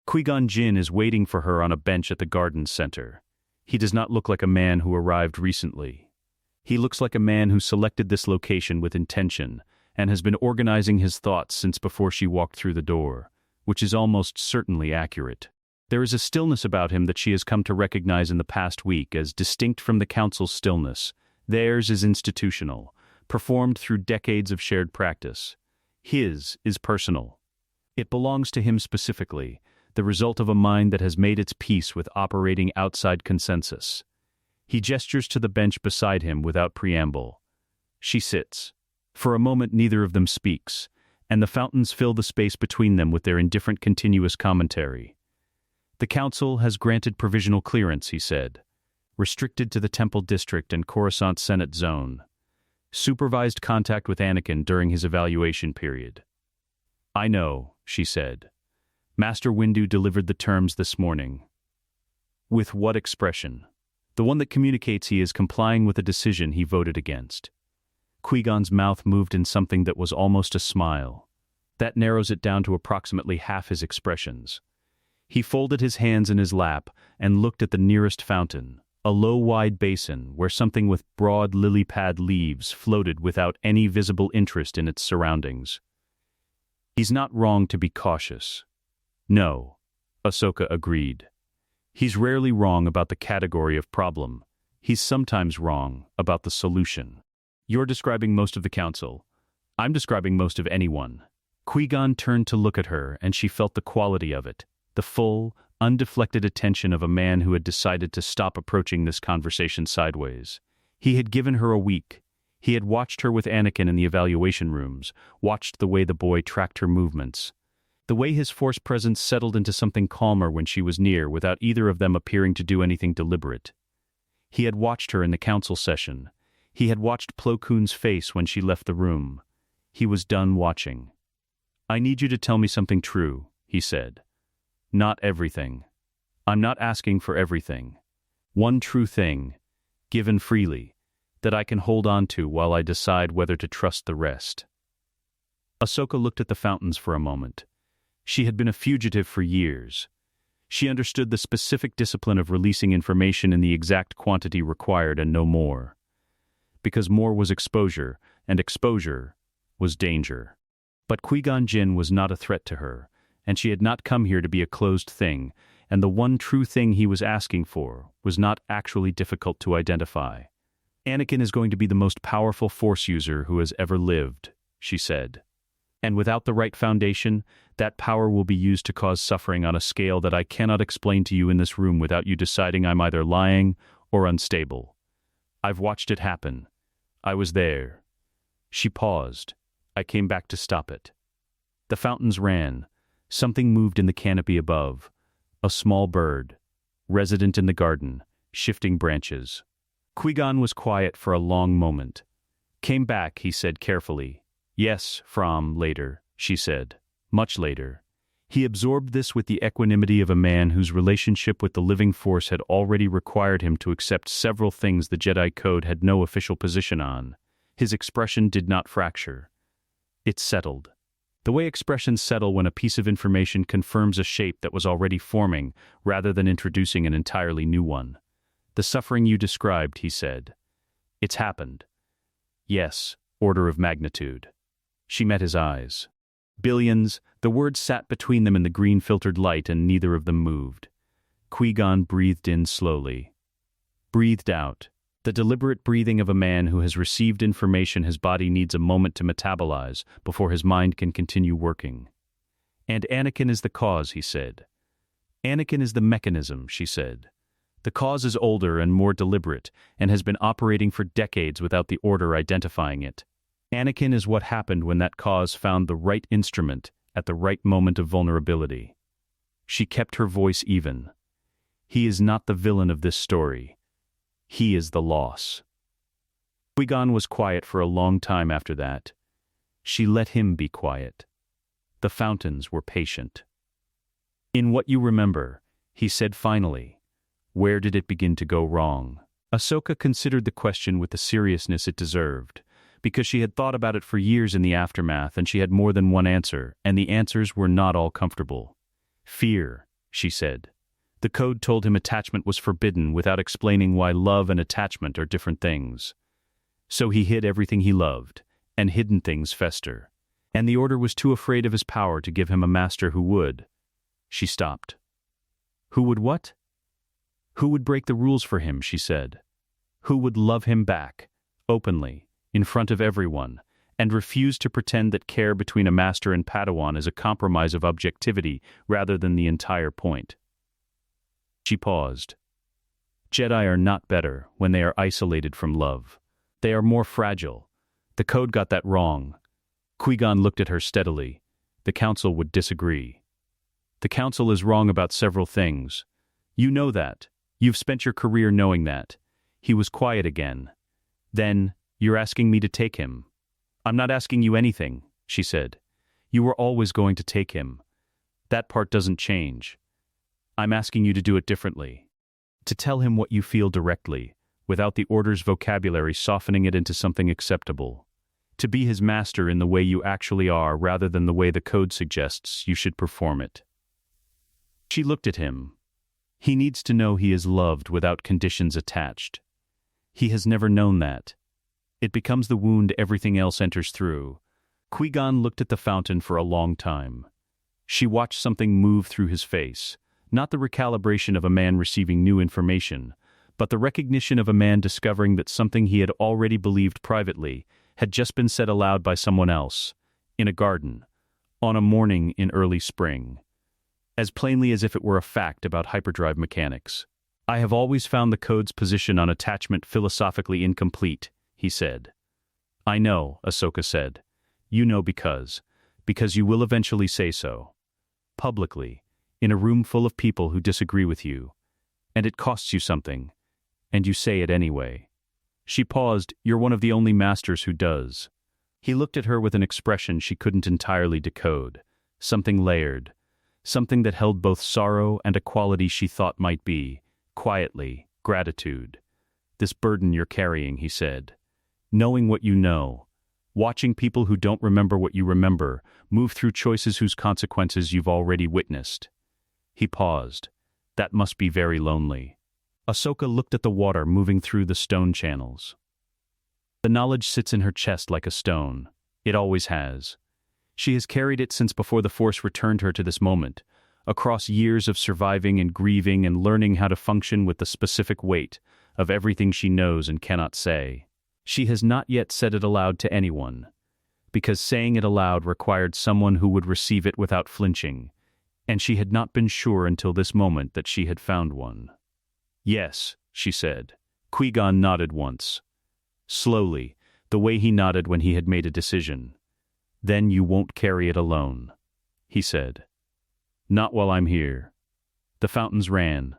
Qui-Gon Jinn is waiting for her on a bench at the garden center. He does not look like a man who arrived recently. He looks like a man who selected this location with intention and has been organizing his thoughts since before she walked through the door, which is almost certainly accurate. There is a stillness about him that she has come to recognize in the past week as distinct from the Council's stillness. Theirs is institutional, performed through decades of shared practice. His is personal. It belongs to him specifically, the result of a mind that has made its peace with operating outside consensus. He gestures to the bench beside him without preamble. She sits. For a moment neither of them speaks, and the fountains fill the space between them with their indifferent continuous commentary. The Council has granted provisional clearance, he said. Restricted to the Temple District and Coruscant Senate Zone. Supervised contact with Anakin during his evaluation period. I know, she said. Master Windu delivered the terms this morning. With what expression? The one that communicates he is complying with a decision he voted against. Qui-Gon's mouth moved in something that was almost a smile. That narrows it down to approximately half his expressions. He folded his hands in his lap and looked at the nearest fountain, a low, wide basin where something with broad lily-pad leaves floated without any visible interest in its surroundings. He's not wrong to be cautious. No, Ahsoka agreed. He's rarely wrong about the category of problem. He's sometimes wrong about the solution. You're describing most of the Council. I'm describing most of anyone. Qui-Gon turned to look at her, and she felt the quality of it. The full, undeflected attention of a man who had decided to stop approaching this conversation sideways. He had given her a week. He had watched her with Anakin in the evaluation rooms, watched the way the boy tracked her movements. The way his Force presence settled into something calmer when she was near without either of them appearing to do anything deliberate. He had watched her in the Council session. He had watched Plo Koon's face when she left the room. He was done watching. I need you to tell me something true, he said. Not everything. I'm not asking for everything. One true thing, given freely, that I can hold on to while I decide whether to trust the rest. Ahsoka looked at the fountains for a moment. She had been a fugitive for years. She understood the specific discipline of releasing information in the exact quantity required and no more. Because more was exposure, and exposure was danger. But Qui-Gon Jinn was not a threat to her, and she had not come here to be a closed thing, and the one true thing he was asking for was not actually difficult to identify. Anakin is going to be the most powerful Force user who has ever lived, she said. And without the right foundation, that power will be used to cause suffering on a scale that I cannot explain to you in this room without you deciding I'm either lying or unstable. I've watched it happen. I was there. She paused. I came back to stop it. The fountains ran. Something moved in the canopy above. A small bird, resident in the garden, shifting branches. Qui-Gon was quiet for a long moment. Came back, he said carefully. Yes, from later, she said. Much later. He absorbed this with the equanimity of a man whose relationship with the living Force had already required him to accept several things the Jedi Code had no official position on. His expression did not fracture. It settled. The way expressions settle when a piece of information confirms a shape that was already forming, rather than introducing an entirely new one. The suffering you described, he said. It's happened. Yes, order of magnitude. She met his eyes. Billions, the words sat between them in the green-filtered light and neither of them moved. Qui-Gon breathed in slowly. Breathed out. The deliberate breathing of a man who has received information his body needs a moment to metabolize before his mind can continue working. And Anakin is the cause, he said. Anakin is the mechanism, she said. The cause is older and more deliberate, and has been operating for decades without the Order identifying it. Anakin is what happened when that cause found the right instrument at the right moment of vulnerability. She kept her voice even. He is not the villain of this story. He is the loss. Qui-Gon was quiet for a long time after that. She let him be quiet. The fountains were patient. In what you remember, he said finally, where did it begin to go wrong? Ahsoka considered the question with the seriousness it deserved, because she had thought about it for years in the aftermath and she had more than one answer, and the answers were not all comfortable. Fear, she said. The code told him attachment was forbidden without explaining why love and attachment are different things. So he hid everything he loved, and hidden things fester. And the Order was too afraid of his power to give him a master who would. She stopped. Who would what? Who would break the rules for him, she said. Who would love him back, openly, in front of everyone, and refuse to pretend that care between a master and Padawan is a compromise of objectivity rather than the entire point. She paused. Jedi are not better when they are isolated from love. They are more fragile. The Code got that wrong. Qui-Gon looked at her steadily. The Council would disagree. The Council is wrong about several things. You know that. You've spent your career knowing that. He was quiet again. Then, you're asking me to take him. I'm not asking you anything, she said. You were always going to take him. That part doesn't change. I'm asking you to do it differently. To tell him what you feel directly, without the Order's vocabulary softening it into something acceptable. To be his master in the way you actually are rather than the way the Code suggests you should perform it. She looked at him. He needs to know he is loved without conditions attached. He has never known that. It becomes the wound everything else enters through. Qui-Gon looked at the fountain for a long time. She watched something move through his face, not the recalibration of a man receiving new information, but the recognition of a man discovering that something he had already believed privately had just been said aloud by someone else, in a garden, on a morning in early spring. As plainly as if it were a fact about hyperdrive mechanics. I have always found the Code's position on attachment philosophically incomplete, he said. I know, Ahsoka said. You know because you will eventually say so. Publicly, in a room full of people who disagree with you. And it costs you something. And you say it anyway. She paused. You're one of the only masters who does. He looked at her with an expression she couldn't entirely decode. Something layered. Something that held both sorrow and a quality she thought might be, quietly, gratitude. This burden you're carrying, he said. Knowing what you know. Watching people who don't remember what you remember move through choices whose consequences you've already witnessed. He paused. That must be very lonely. Ahsoka looked at the water moving through the stone channels. The knowledge sits in her chest like a stone. It always has. She has carried it since before the Force returned her to this moment, across years of surviving and grieving and learning how to function with the specific weight of everything she knows and cannot say. She has not yet said it aloud to anyone, because saying it aloud required someone who would receive it without flinching, and she had not been sure until this moment that she had found one. Yes, she said. Qui-Gon nodded once. Slowly, the way he nodded when he had made a decision. Then you won't carry it alone, he said. Not while I'm here. The fountains ran.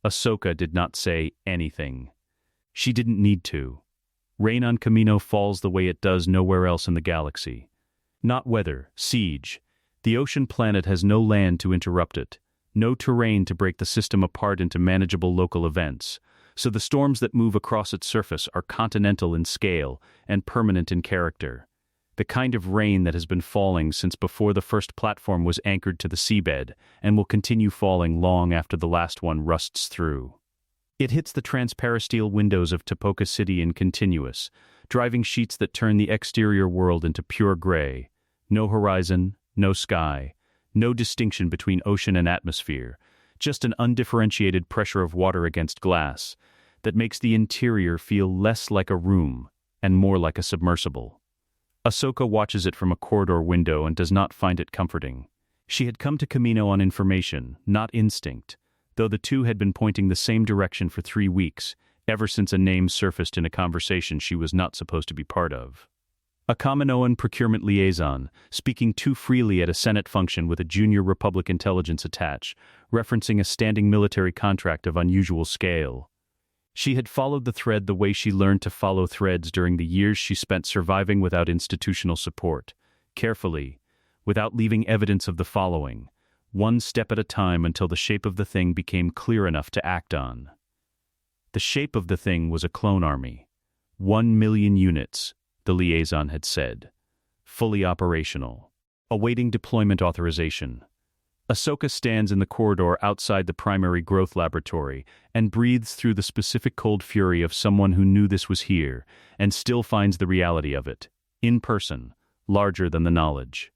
Ahsoka did not say anything. She didn't need to. Rain on Kamino falls the way it does nowhere else in the galaxy. Not weather, siege. The ocean planet has no land to interrupt it, no terrain to break the system apart into manageable local events, so the storms that move across its surface are continental in scale and permanent in character. The kind of rain that has been falling since before the first platform was anchored to the seabed and will continue falling long after the last one rusts through. It hits the transparasteel windows of Tapoka City in continuous, driving sheets that turn the exterior world into pure gray. No horizon, no sky, no distinction between ocean and atmosphere, just an undifferentiated pressure of water against glass that makes the interior feel less like a room and more like a submersible. Ahsoka watches it from a corridor window and does not find it comforting. She had come to Kamino on information, not instinct, though the two had been pointing the same direction for 3 weeks, ever since a name surfaced in a conversation she was not supposed to be part of. A Kaminoan procurement liaison, speaking too freely at a Senate function with a junior Republic intelligence attach, referencing a standing military contract of unusual scale. She had followed the thread the way she learned to follow threads during the years she spent surviving without institutional support, carefully, without leaving evidence of the following, one step at a time until the shape of the thing became clear enough to act on. The shape of the thing was a clone army. 1 million units, the liaison had said. Fully operational. Awaiting deployment authorization. Ahsoka stands in the corridor outside the primary growth laboratory and breathes through the specific cold fury of someone who knew this was here and still finds the reality of it, in person, larger than the knowledge.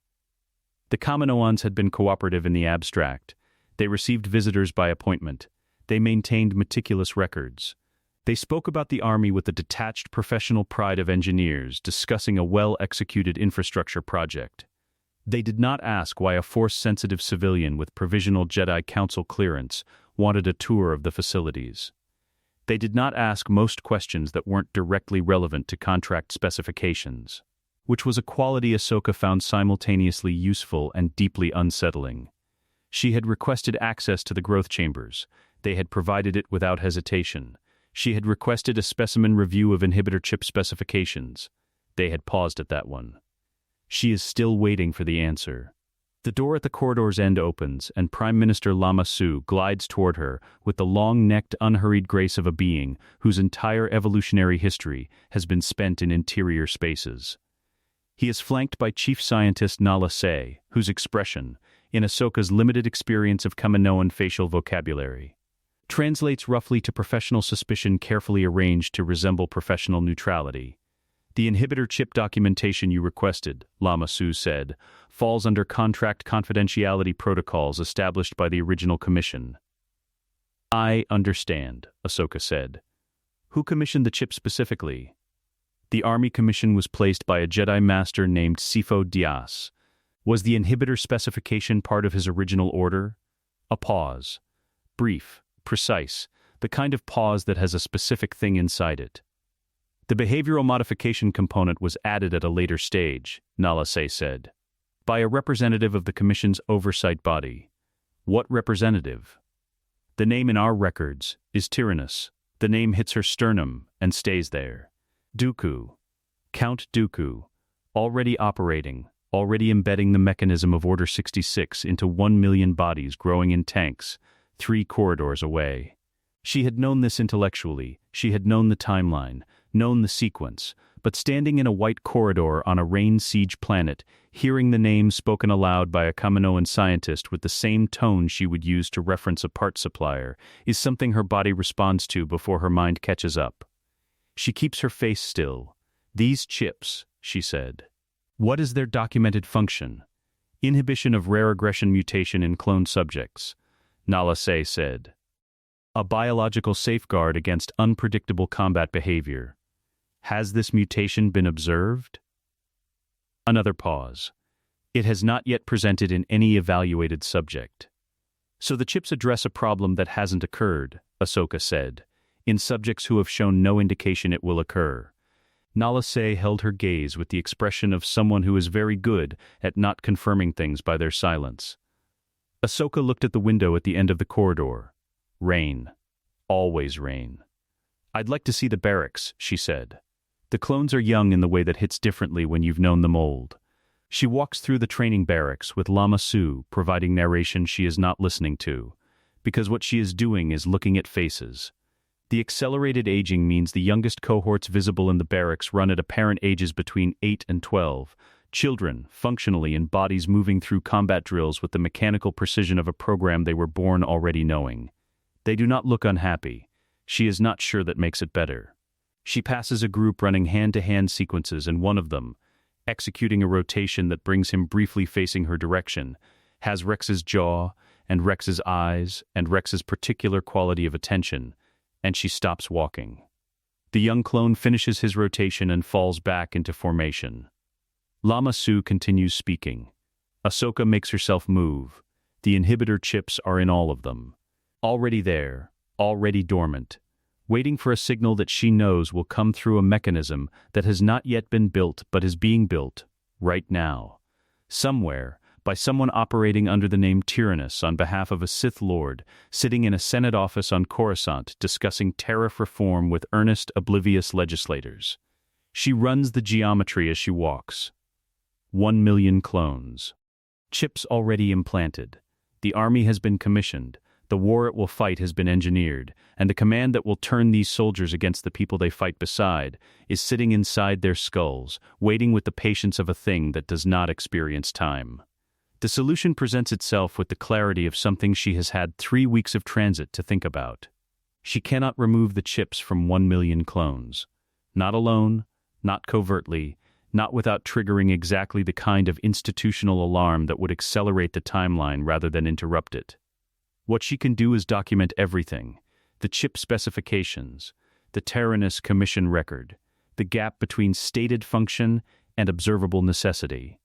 The Kaminoans had been cooperative in the abstract. They received visitors by appointment. They maintained meticulous records. They spoke about the army with the detached professional pride of engineers discussing a well-executed infrastructure project. They did not ask why a force-sensitive civilian with provisional Jedi Council clearance wanted a tour of the facilities. They did not ask most questions that weren't directly relevant to contract specifications, which was a quality Ahsoka found simultaneously useful and deeply unsettling. She had requested access to the growth chambers. They had provided it without hesitation. She had requested a specimen review of inhibitor chip specifications. They had paused at that one. She is still waiting for the answer. The door at the corridor's end opens, and Prime Minister Lama Su glides toward her with the long-necked, unhurried grace of a being whose entire evolutionary history has been spent in interior spaces. He is flanked by Chief Scientist Nala Se, whose expression, in Ahsoka's limited experience of Kaminoan facial vocabulary, translates roughly to professional suspicion carefully arranged to resemble professional neutrality. The inhibitor chip documentation you requested, Lama Su said, falls under contract confidentiality protocols established by the original commission. I understand, Ahsoka said. Who commissioned the chip specifically? The Army commission was placed by a Jedi Master named Sifo Dyas. Was the inhibitor specification part of his original order? A pause. Brief, precise, the kind of pause that has a specific thing inside it. The behavioral modification component was added at a later stage, Nala Se said, by a representative of the Commission's oversight body. What representative? The name in our records is Tyrannus. The name hits her sternum and stays there. Dooku. Count Dooku. Already operating, already embedding the mechanism of Order 66 into 1 million bodies growing in tanks, 3 corridors away. She had known this intellectually, she had known the timeline, known the sequence, but standing in a white corridor on a rain-siege planet, hearing the name spoken aloud by a Kaminoan scientist with the same tone she would use to reference a part supplier, is something her body responds to before her mind catches up. She keeps her face still. These chips, she said. What is their documented function? Inhibition of rare aggression mutation in cloned subjects, Nala Se said. A biological safeguard against unpredictable combat behavior. Has this mutation been observed? Another pause. It has not yet presented in any evaluated subject. So the chips address a problem that hasn't occurred, Ahsoka said, in subjects who have shown no indication it will occur. Nala Se held her gaze with the expression of someone who is very good at not confirming things by their silence. Ahsoka looked at the window at the end of the corridor. Rain. Always rain. I'd like to see the barracks, she said. The clones are young in the way that hits differently when you've known them old. She walks through the training barracks with Lama Su providing narration she is not listening to, because what she is doing is looking at faces. The accelerated aging means the youngest cohorts visible in the barracks run at apparent ages between 8 and 12, children, functionally in bodies moving through combat drills with the mechanical precision of a program they were born already knowing. They do not look unhappy. She is not sure that makes it better. She passes a group running hand-to-hand sequences, and one of them, executing a rotation that brings him briefly facing her direction, has Rex's jaw, and Rex's eyes, and Rex's particular quality of attention, and she stops walking. The young clone finishes his rotation and falls back into formation. Lama Su continues speaking. Ahsoka makes herself move. The inhibitor chips are in all of them. Already there, already dormant, waiting for a signal that she knows will come through a mechanism that has not yet been built but is being built, right now. Somewhere, by someone operating under the name Tyrannus on behalf of a Sith Lord, sitting in a Senate office on Coruscant discussing tariff reform with earnest, oblivious legislators. She runs the geometry as she walks. 1 million clones. Chips already implanted. The army has been commissioned. The war it will fight has been engineered, and the command that will turn these soldiers against the people they fight beside is sitting inside their skulls, waiting with the patience of a thing that does not experience time. The solution presents itself with the clarity of something she has had 3 weeks of transit to think about. She cannot remove the chips from 1 million clones. Not alone, not covertly, not without triggering exactly the kind of institutional alarm that would accelerate the timeline rather than interrupt it. What she can do is document everything: the chip specifications, the Tyrannus commission record, the gap between stated function and observable necessity,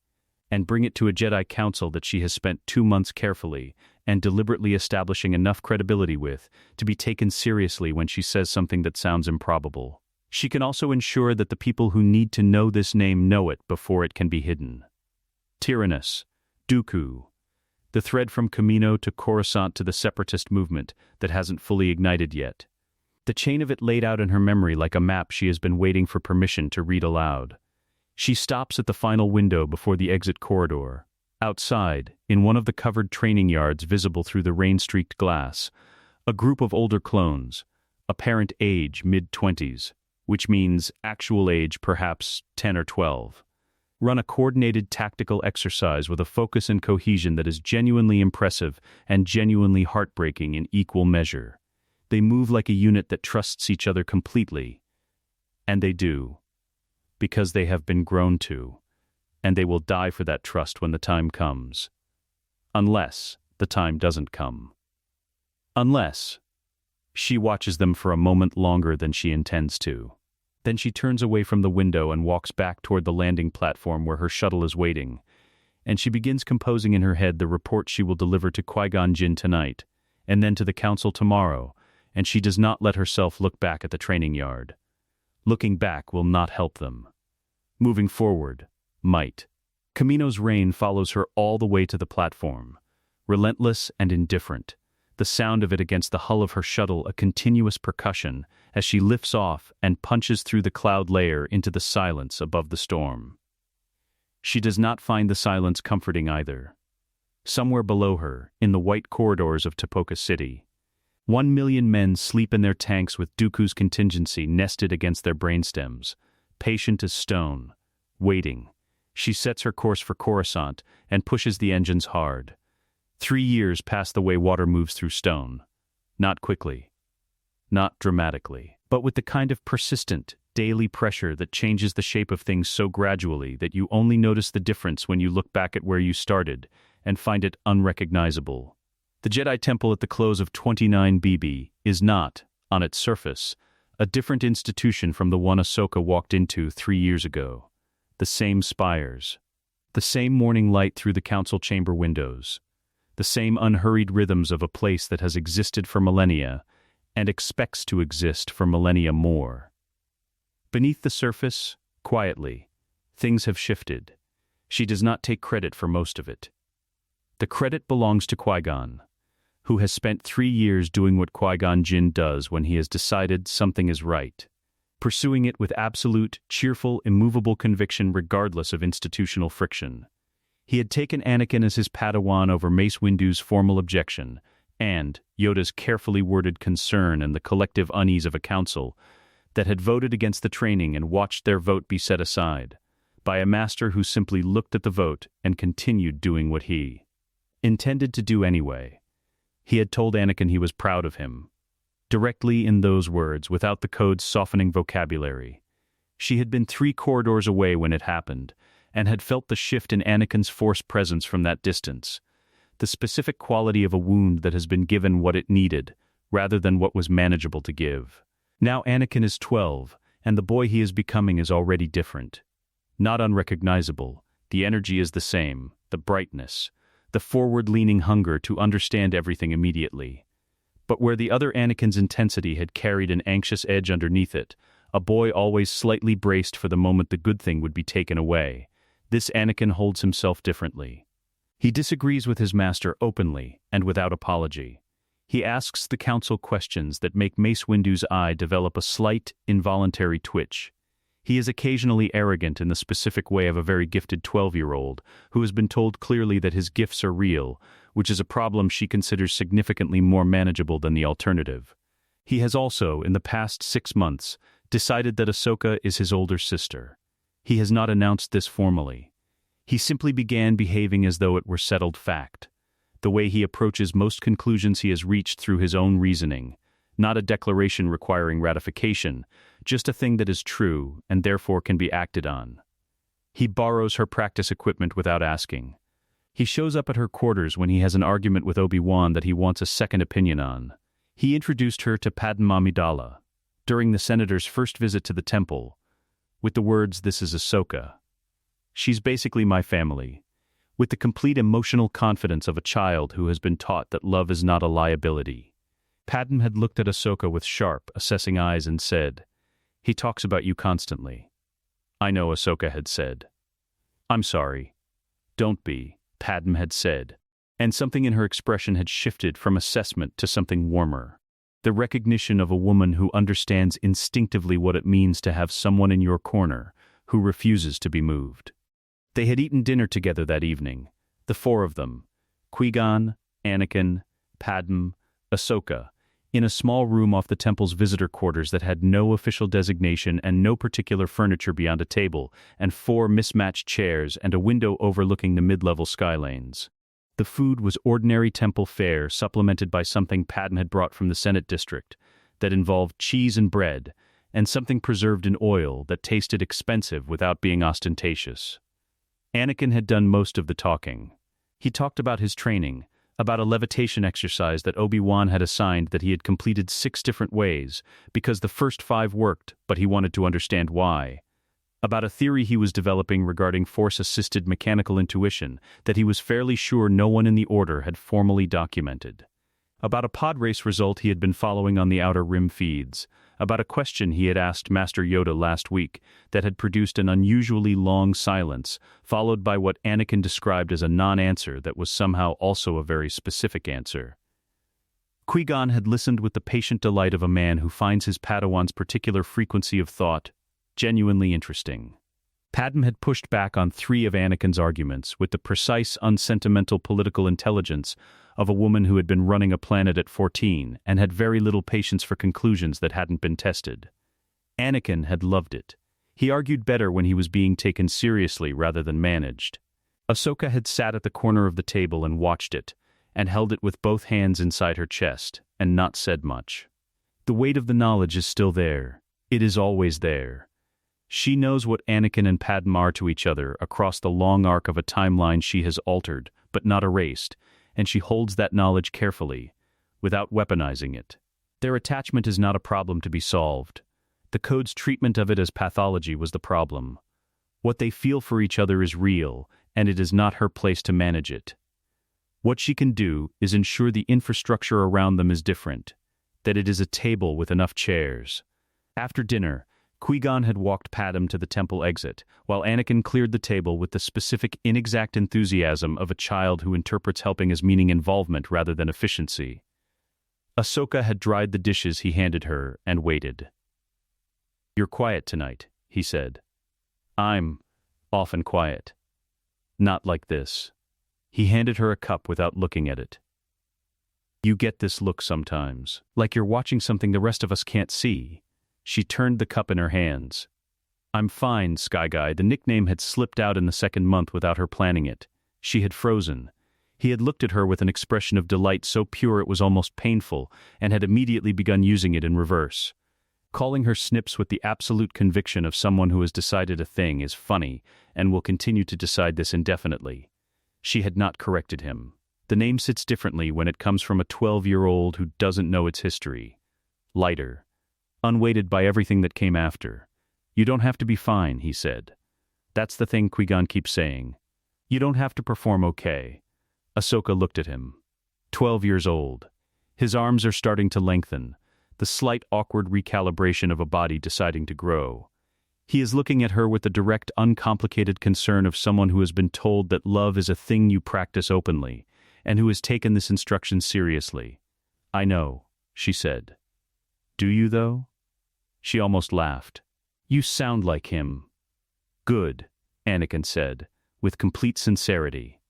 and bring it to a Jedi Council that she has spent 2 months carefully and deliberately establishing enough credibility with to be taken seriously when she says something that sounds improbable. She can also ensure that the people who need to know this name know it before it can be hidden. Tyrannus, Dooku, the thread from Kamino to Coruscant to the separatist movement that hasn't fully ignited yet. The chain of it laid out in her memory like a map she has been waiting for permission to read aloud. She stops at the final window before the exit corridor. Outside, in one of the covered training yards visible through the rain-streaked glass, a group of older clones, apparent age mid-20s, which means actual age perhaps 10 or 12, run a coordinated tactical exercise with a focus and cohesion that is genuinely impressive and genuinely heartbreaking in equal measure. They move like a unit that trusts each other completely. And they do. Because they have been grown to. And they will die for that trust when the time comes. Unless the time doesn't come. Unless she watches them for a moment longer than she intends to. Then she turns away from the window and walks back toward the landing platform where her shuttle is waiting, and she begins composing in her head the report she will deliver to Qui-Gon Jinn tonight, and then to the Council tomorrow, and she does not let herself look back at the training yard. Looking back will not help them. Moving forward might. Kamino's reign follows her all the way to the platform, relentless and indifferent, the sound of it against the hull of her shuttle a continuous percussion as she lifts off and punches through the cloud layer into the silence above the storm. She does not find the silence comforting either. Somewhere below her, in the white corridors of Tipoca City, 1 million men sleep in their tanks with Dooku's contingency nested against their brainstems, patient as stone, waiting. She sets her course for Coruscant and pushes the engines hard. 3 years pass the way water moves through stone. Not quickly. Not dramatically. But with the kind of persistent, daily pressure that changes the shape of things so gradually that you only notice the difference when you look back at where you started and find it unrecognizable. The Jedi Temple at the close of 29 BB is not, on its surface, a different institution from the one Ahsoka walked into 3 years ago. The same spires. The same morning light through the council chamber windows. The same unhurried rhythms of a place that has existed for millennia and expects to exist for millennia more. Beneath the surface, quietly, things have shifted. She does not take credit for most of it. The credit belongs to Qui-Gon, who has spent 3 years doing what Qui-Gon Jinn does when he has decided something is right, pursuing it with absolute, cheerful, immovable conviction regardless of institutional friction. He had taken Anakin as his Padawan over Mace Windu's formal objection, and Yoda's carefully worded concern and the collective unease of a council that had voted against the training and watched their vote be set aside, by a master who simply looked at the vote and continued doing what he intended to do anyway. He had told Anakin he was proud of him, directly in those words, without the code's softening vocabulary. She had been 3 corridors away when it happened, and had felt the shift in Anakin's force presence from that distance, the specific quality of a wound that has been given what it needed, rather than what was manageable to give. Now Anakin is 12, and the boy he is becoming is already different. Not unrecognizable, the energy is the same, the brightness, the forward-leaning hunger to understand everything immediately. But where the other Anakin's intensity had carried an anxious edge underneath it, a boy always slightly braced for the moment the good thing would be taken away, this Anakin holds himself differently. He disagrees with his master openly and without apology. He asks the council questions that make Mace Windu's eye develop a slight, involuntary twitch. He is occasionally arrogant in the specific way of a very gifted 12-year-old who has been told clearly that his gifts are real, which is a problem she considers significantly more manageable than the alternative. He has also, in the past 6 months, decided that Ahsoka is his older sister. He has not announced this formally. He simply began behaving as though it were settled fact, the way he approaches most conclusions he has reached through his own reasoning, not a declaration requiring ratification, just a thing that is true and therefore can be acted on. He borrows her practice equipment without asking. He shows up at her quarters when he has an argument with Obi-Wan that he wants a second opinion on. He introduced her to Padme Amidala during the senator's first visit to the temple, with the words, "This is Ahsoka. She's basically my family," with the complete emotional confidence of a child who has been taught that love is not a liability. Padme had looked at Ahsoka with sharp, assessing eyes and said, "He talks about you constantly." "I know," Ahsoka had said. "I'm sorry." "Don't be," Padme had said, and something in her expression had shifted from assessment to something warmer. The recognition of a woman who understands instinctively what it means to have someone in your corner who refuses to be moved. They had eaten dinner together that evening, the four of them, Qui-Gon, Anakin, Padme, Ahsoka, in a small room off the temple's visitor quarters that had no official designation and no particular furniture beyond a table and 4 mismatched chairs and a window overlooking the mid-level skylanes. The food was ordinary temple fare supplemented by something Padme had brought from the Senate district that involved cheese and bread and something preserved in oil that tasted expensive without being ostentatious. Anakin had done most of the talking. He talked about his training, about a levitation exercise that Obi-Wan had assigned that he had completed 6 different ways because the first 5 worked, but he wanted to understand why. About a theory he was developing regarding force-assisted mechanical intuition that he was fairly sure no one in the Order had formally documented. About a pod race result he had been following on the Outer Rim feeds. About a question he had asked Master Yoda last week that had produced an unusually long silence, followed by what Anakin described as a non-answer that was somehow also a very specific answer. Qui-Gon had listened with the patient delight of a man who finds his Padawan's particular frequency of thought genuinely interesting. Padme had pushed back on 3 of Anakin's arguments with the precise, unsentimental political intelligence of a woman who had been running a planet at 14 and had very little patience for conclusions that hadn't been tested. Anakin had loved it. He argued better when he was being taken seriously rather than managed. Ahsoka had sat at the corner of the table and watched it, and held it with both hands inside her chest, and not said much. The weight of the knowledge is still there. It is always there. She knows what Anakin and Padme are to each other across the long arc of a timeline she has altered, but not erased, and she holds that knowledge carefully, without weaponizing it. Their attachment is not a problem to be solved. The Code's treatment of it as pathology was the problem. What they feel for each other is real, and it is not her place to manage it. What she can do is ensure the infrastructure around them is different, that it is a table with enough chairs. After dinner, Qui-Gon had walked Padme to the temple exit, while Anakin cleared the table with the specific inexact enthusiasm of a child who interprets helping as meaning involvement rather than efficiency. Ahsoka had dried the dishes he handed her and waited. "You're quiet tonight," he said. "I'm often quiet. Not like this." He handed her a cup without looking at it. "You get this look sometimes, like you're watching something the rest of us can't see." She turned the cup in her hands. "I'm fine, Sky Guy." The nickname had slipped out in the 2nd month without her planning it. She had frozen. He had looked at her with an expression of delight so pure it was almost painful, and had immediately begun using it in reverse. Calling her Snips with the absolute conviction of someone who has decided a thing is funny, and will continue to decide this indefinitely. She had not corrected him. The name sits differently when it comes from a 12-year-old who doesn't know its history. Lighter. Unweighted by everything that came after. "You don't have to be fine," he said. "That's the thing Qui-Gon keeps saying. You don't have to perform okay." Ahsoka looked at him. 12 years old. His arms are starting to lengthen, the slight awkward recalibration of a body deciding to grow. He is looking at her with the direct, uncomplicated concern of someone who has been told that love is a thing you practice openly, and who has taken this instruction seriously. "I know," she said. "Do you, though?" She almost laughed. "You sound like him." "Good," Anakin said, with complete sincerity.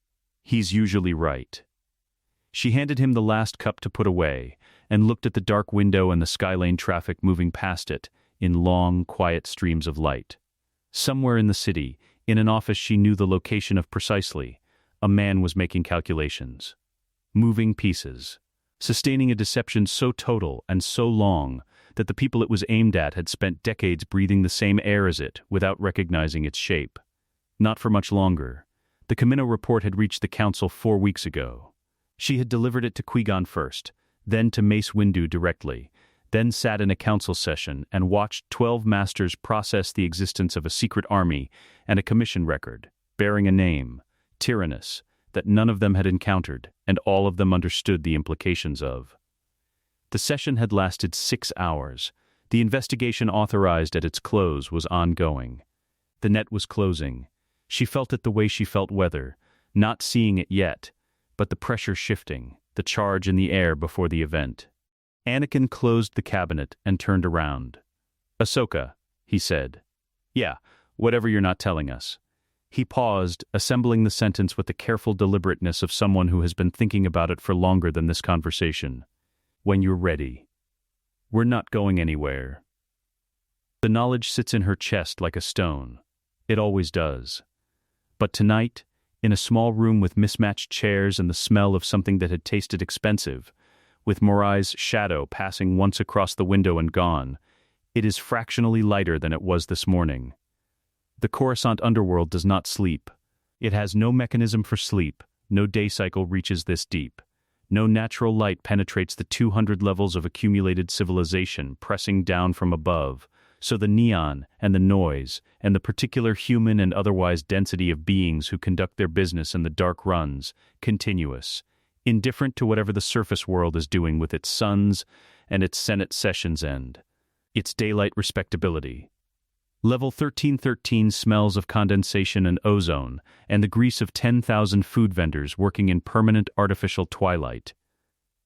"He's usually right." She handed him the last cup to put away, and looked at the dark window and the skylane traffic moving past it, in long, quiet streams of light. Somewhere in the city, in an office she knew the location of precisely, a man was making calculations. Moving pieces. Sustaining a deception so total and so long that the people it was aimed at had spent decades breathing the same air as it without recognizing its shape. Not for much longer. The Camino report had reached the Council 4 weeks ago. She had delivered it to Qui-Gon first, then to Mace Windu directly, then sat in a council session and watched 12 masters process the existence of a secret army and a commission record, bearing a name, Tyrannus, that none of them had encountered, and all of them understood the implications of. The session had lasted 6 hours. The investigation authorized at its close was ongoing. The net was closing. She felt it the way she felt weather, not seeing it yet, but the pressure shifting, the charge in the air before the event. Anakin closed the cabinet and turned around. "Ahsoka," he said. "Yeah, whatever you're not telling us." He paused, assembling the sentence with the careful deliberateness of someone who has been thinking about it for longer than this conversation. "When you're ready. We're not going anywhere." The knowledge sits in her chest like a stone. It always does. But tonight, in a small room with mismatched chairs and the smell of something that had tasted expensive, with Morai's shadow passing once across the window and gone, it is fractionally lighter than it was this morning. The Coruscant underworld does not sleep. It has no mechanism for sleep, no day cycle reaches this deep. No natural light penetrates the 200 levels of accumulated civilization pressing down from above, so the neon and the noise and the particular human and otherwise density of beings who conduct their business in the dark runs, continuous, indifferent to whatever the surface world is doing with its suns and its Senate sessions end. Its daylight respectability. Level 1313 smells of condensation and ozone, and the grease of 10,000 food vendors working in permanent artificial twilight.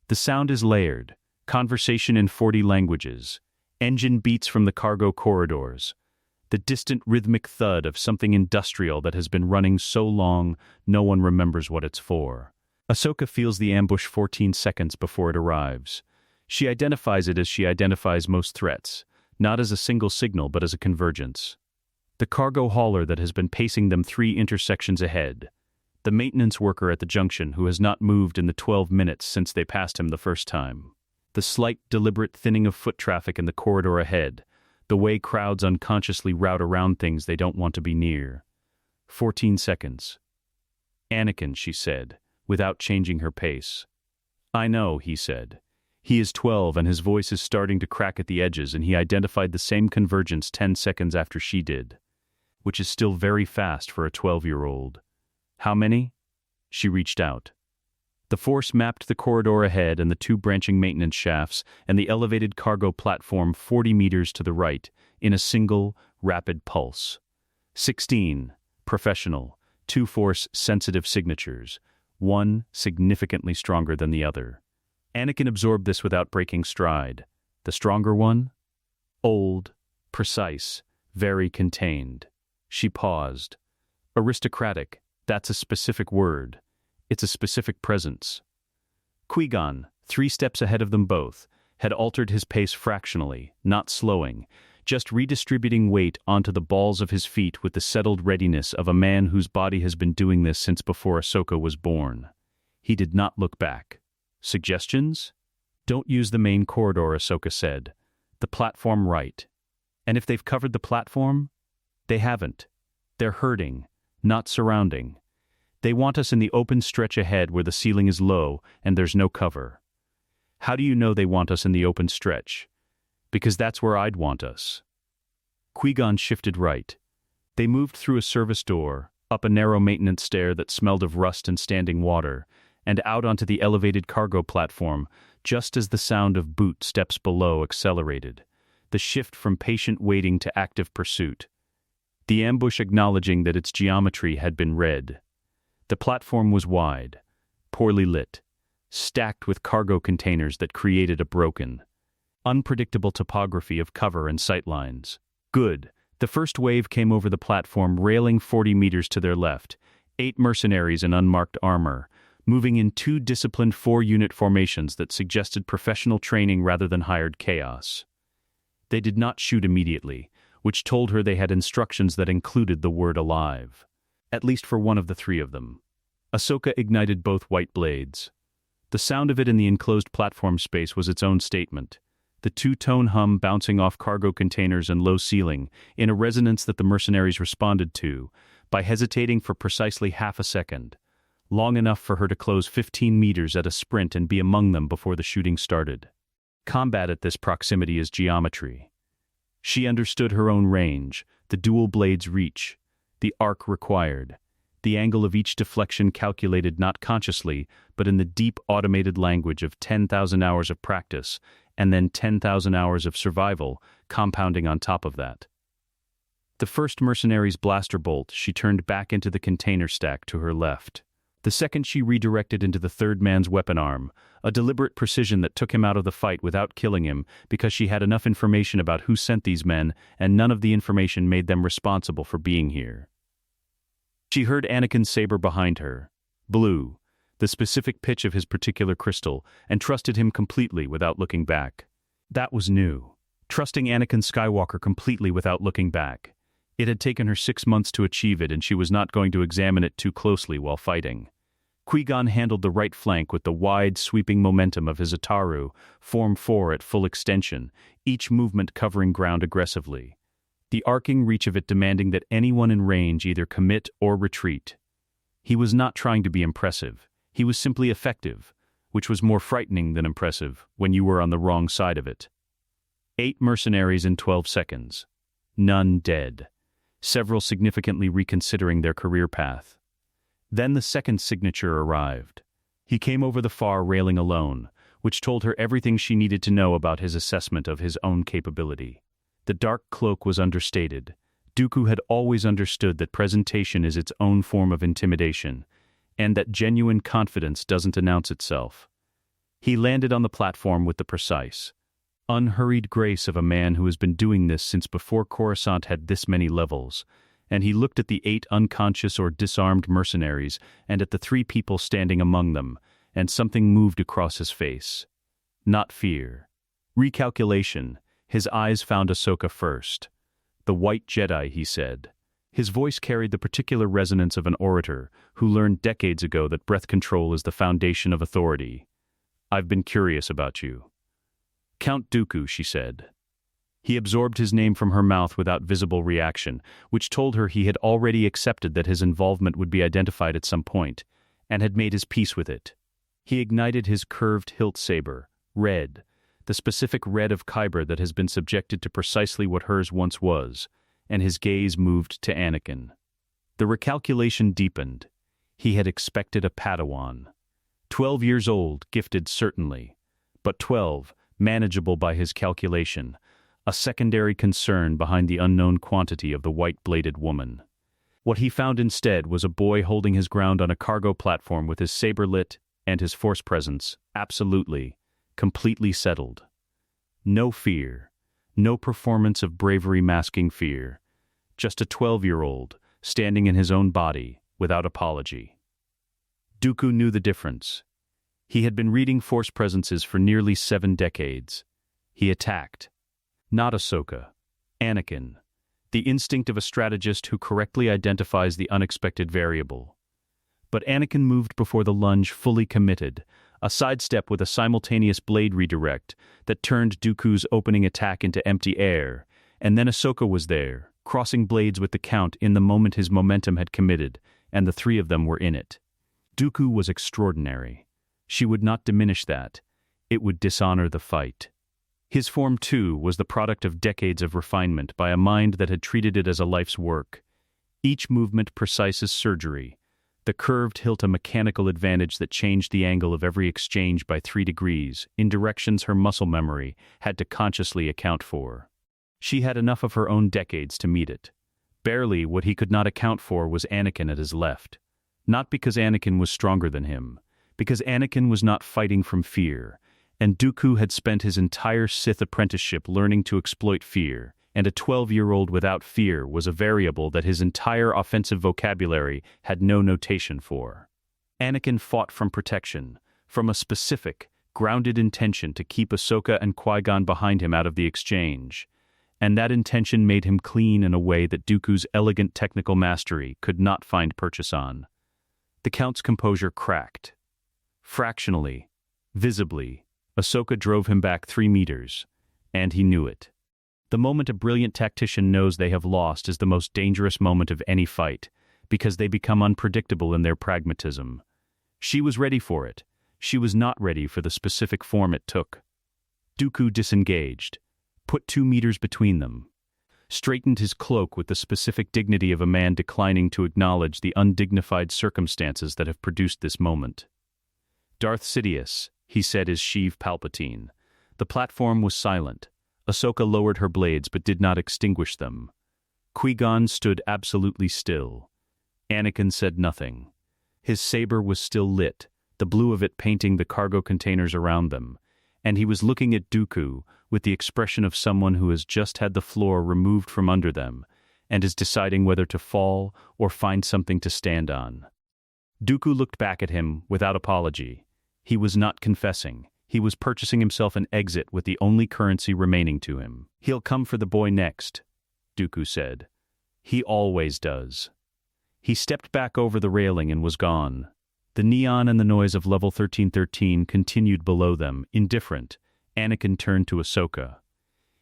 The sound is layered, conversation in 40 languages, engine beats from the cargo corridors, the distant rhythmic thud of something industrial that has been running so long no one remembers what it's for. Ahsoka feels the ambush 14 seconds before it arrives. She identifies it as she identifies most threats, not as a single signal but as a convergence. The cargo hauler that has been pacing them 3 intersections ahead. The maintenance worker at the junction who has not moved in the 12 minutes since they passed him the first time. The slight, deliberate thinning of foot traffic in the corridor ahead. The way crowds unconsciously route around things they don't want to be near. 14 seconds. "Anakin," she said, without changing her pace. "I know," he said. He is 12 and his voice is starting to crack at the edges, and he identified the same convergence 10 seconds after she did, which is still very fast for a 12-year-old. "How many?" She reached out. The Force mapped the corridor ahead and the 2 branching maintenance shafts and the elevated cargo platform 40 meters to the right in a single, rapid pulse. 16, professional, 2 Force-sensitive signatures, one significantly stronger than the other. Anakin absorbed this without breaking stride. The stronger one? Old, precise, very contained. She paused. Aristocratic, that's a specific word. It's a specific presence. Qui-Gon, 3 steps ahead of them both, had altered his pace fractionally, not slowing, just redistributing weight onto the balls of his feet with the settled readiness of a man whose body has been doing this since before Ahsoka was born. He did not look back. "Suggestions?" "Don't use the main corridor," Ahsoka said. "The platform right." "And if they've covered the platform?" "They haven't. They're herding, not surrounding. They want us in the open stretch ahead where the ceiling is low and there's no cover." "How do you know they want us in the open stretch?" "Because that's where I'd want us." Qui-Gon shifted right. They moved through a service door, up a narrow maintenance stair that smelled of rust and standing water, and out onto the elevated cargo platform, just as the sound of boot steps below accelerated, the shift from patient waiting to active pursuit. The ambush acknowledging that its geometry had been read. The platform was wide, poorly lit, stacked with cargo containers that created a broken, unpredictable topography of cover and sightlines. Good. The first wave came over the platform, railing 40 meters to their left, 8 mercenaries in unmarked armor, moving in 2 disciplined 4-unit formations that suggested professional training rather than hired chaos. They did not shoot immediately, which told her they had instructions that included the word alive. At least for one of the 3 of them. Ahsoka ignited both white blades. The sound of it in the enclosed platform space was its own statement. The 2-tone hum bouncing off cargo containers and low ceiling, in a resonance that the mercenaries responded to, by hesitating for precisely half a second, long enough for her to close 15 meters at a sprint and be among them before the shooting started. Combat at this proximity is geometry. She understood her own range, the dual blade's reach, the arc required, the angle of each deflection calculated not consciously, but in the deep automated language of 10,000 hours of practice, and then 10,000 hours of survival, compounding on top of that. The first mercenary's blaster bolt she turned back into the container stack to her left. The second she redirected into the third man's weapon arm, a deliberate precision that took him out of the fight without killing him because she had enough information about who sent these men and none of the information made them responsible for being here. She heard Anakin's saber behind her, blew, the specific pitch of his particular crystal, and trusted him completely without looking back. That was new. Trusting Anakin Skywalker completely without looking back. It had taken her 6 months to achieve it, and she was not going to examine it too closely while fighting. Qui-Gon handled the right flank with the wide, sweeping momentum of his Ataru, Form 4 at full extension, each movement covering ground aggressively. The arcing reach of it demanding that anyone in range either commit or retreat. He was not trying to be impressive. He was simply effective, which was more frightening than impressive when you were on the wrong side of it. 8 mercenaries in 12 seconds. None dead. Several significantly reconsidering their career path. Then the second signature arrived. He came over the far railing alone, which told her everything she needed to know about his assessment of his own capability. The dark cloak was understated. Dooku had always understood that presentation is its own form of intimidation, and that genuine confidence doesn't announce itself. He landed on the platform with the precise, unhurried grace of a man who has been doing this since before Coruscant had this many levels, and he looked at the 8 unconscious or disarmed mercenaries and at the 3 people standing among them, and something moved across his face. Not fear. Recalculation. His eyes found Ahsoka first. "The White Jedi," he said. His voice carried the particular resonance of an orator who learned decades ago that breath control is the foundation of authority. "I've been curious about you." "Count Dooku," she said. He absorbed his name from her mouth without visible reaction, which told her he had already accepted that his involvement would be identified at some point, and had made his peace with it. He ignited his curved hilt saber, red, the specific red of Kyber that has been subjected to precisely what hers once was, and his gaze moved to Anakin. The recalculation deepened. He had expected a Padawan. 12 years old, gifted certainly, but 12, manageable by his calculation, a secondary concern behind the unknown quantity of the white-bladed woman. What he found instead was a boy holding his ground on a cargo platform with his saber lit and his force presence, absolutely, completely settled. No fear, no performance of bravery masking fear, just a 12-year-old standing in his own body without apology. Dooku knew the difference. He had been reading force presences for nearly 7 decades. He attacked. Not Ahsoka. Anakin. The instinct of a strategist who correctly identifies the unexpected variable. But Anakin moved before the lunge fully committed, a sidestep with a simultaneous blade redirect that turned Dooku's opening attack into empty air, and then Ahsoka was there, crossing blades with the Count in the moment his momentum had committed, and the 3 of them were in it. Dooku was extraordinary. She would not diminish that. It would dishonor the fight. His form, too, was the product of decades of refinement by a mind that had treated it as a life's work. Each movement precise as surgery, the curved hilt a mechanical advantage that changed the angle of every exchange by 3 degrees, in directions her muscle memory had to consciously account for. She had enough of her own decades to meet it. Barely what he could not account for was Anakin at his left. Not because Anakin was stronger than him, because Anakin was not fighting from fear, and Dooku had spent his entire Sith apprenticeship learning to exploit fear, and a 12-year-old without fear was a variable that his entire offensive vocabulary had no notation for. Anakin fought from protection, from a specific, grounded intention to keep Ahsoka and Qui-Gon behind him out of the exchange, and that intention made him clean in a way that Dooku's elegant technical mastery could not find purchase on. The Count's composure cracked. Fractionally, visibly, Ahsoka drove him back 3 meters, and he knew it. The moment a brilliant tactician knows they have lost is the most dangerous moment of any fight, because they become unpredictable in their pragmatism. She was ready for it. She was not ready for the specific form it took. Dooku disengaged, put 2 meters between them, straightened his cloak with the specific dignity of a man declining to acknowledge the undignified circumstances that have produced this moment. "Darth Sidious," he said as Sheev Palpatine. The platform was silent. Ahsoka lowered her blades but did not extinguish them. Qui-Gon stood absolutely still. Anakin said nothing. His saber was still lit, the blue of it painting the cargo containers around them, and he was looking at Dooku with the expression of someone who has just had the floor removed from under them and is deciding whether to fall or find something to stand on. Dooku looked back at him without apology. He was not confessing. He was purchasing himself an exit with the only currency remaining to him. "He'll come for the boy next," Dooku said. "He always does." He stepped back over the railing and was gone. The neon and the noise of level 1313 continued below them, indifferent. Anakin turned to Ahsoka.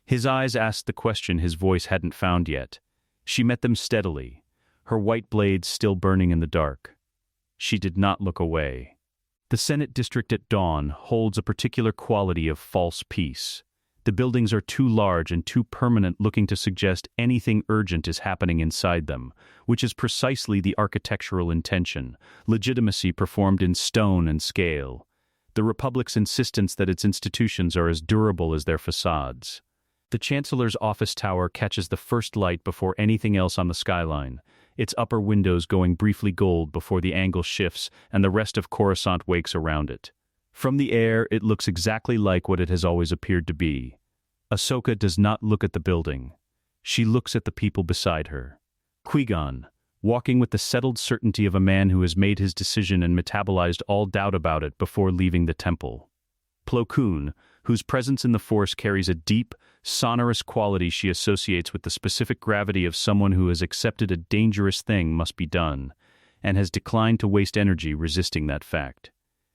His eyes asked the question his voice hadn't found yet. She met them steadily, her white blades still burning in the dark. She did not look away. The Senate District at dawn holds a particular quality of false peace. The buildings are too large and too permanent, looking to suggest anything urgent is happening inside them, which is precisely the architectural intention, legitimacy performed in stone and scale. The Republic's insistence that its institutions are as durable as their facades. The Chancellor's office tower catches the first light before anything else on the skyline, its upper windows going briefly gold before the angle shifts and the rest of Coruscant wakes around it. From the air, it looks exactly like what it has always appeared to be. Ahsoka does not look at the building. She looks at the people beside her. Qui-Gon, walking with the settled certainty of a man who has made his decision and metabolized all doubt about it before leaving the temple. Plo Koon, whose presence in the Force carries a deep, sonorous quality she associates with the specific gravity of someone who has accepted a dangerous thing must be done, and has declined to waste energy resisting that fact.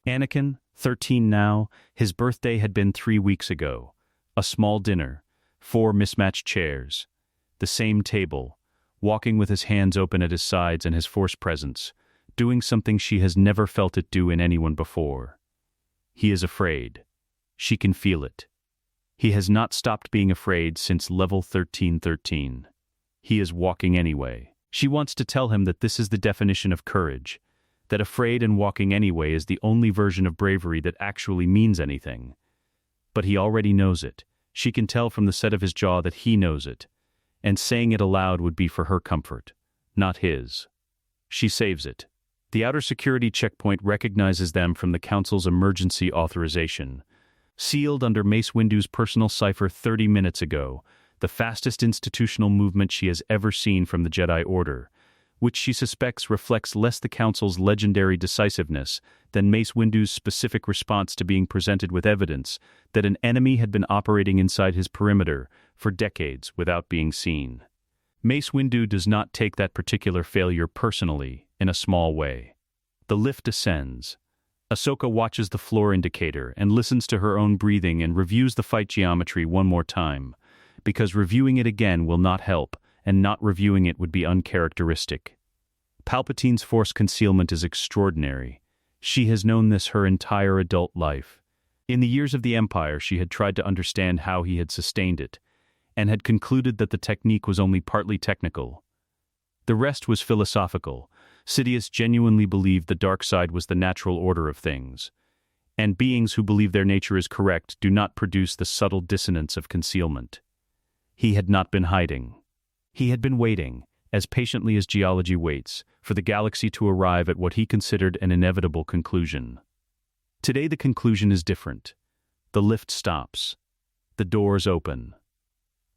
Anakin, 13 now, his birthday had been 3 weeks ago. A small dinner, 4 mismatched chairs, the same table, walking with his hands open at his sides and his Force presence, doing something she has never felt it do in anyone before. He is afraid. She can feel it. He has not stopped being afraid since level 1313. He is walking anyway. She wants to tell him that this is the definition of courage, that afraid and walking anyway is the only version of bravery that actually means anything. But he already knows it. She can tell from the set of his jaw that he knows it, and saying it aloud would be for her comfort, not his. She saves it. The outer security checkpoint recognizes them from the Council's emergency authorization. Sealed under Mace Windu's personal cipher 30 minutes ago, the fastest institutional movement she has ever seen from the Jedi Order, which she suspects reflects less the Council's legendary decisiveness than Mace Windu's specific response to being presented with evidence that an enemy had been operating inside his perimeter for decades without being seen. Mace Windu does not take that particular failure personally, in a small way. The lift descends. Ahsoka watches the floor indicator and listens to her own breathing and reviews the fight geometry one more time, because reviewing it again will not help, and not reviewing it would be uncharacteristic. Palpatine's Force concealment is extraordinary. She has known this her entire adult life. In the years of the Empire, she had tried to understand how he had sustained it, and had concluded that the technique was only partly technical. The rest was philosophical. Sidious genuinely believed the dark side was the natural order of things, and beings who believe their nature is correct do not produce the subtle dissonance of concealment. He had not been hiding. He had been waiting, as patiently as geology waits, for the galaxy to arrive at what he considered an inevitable conclusion. Today the conclusion is different. The lift stops. The doors open.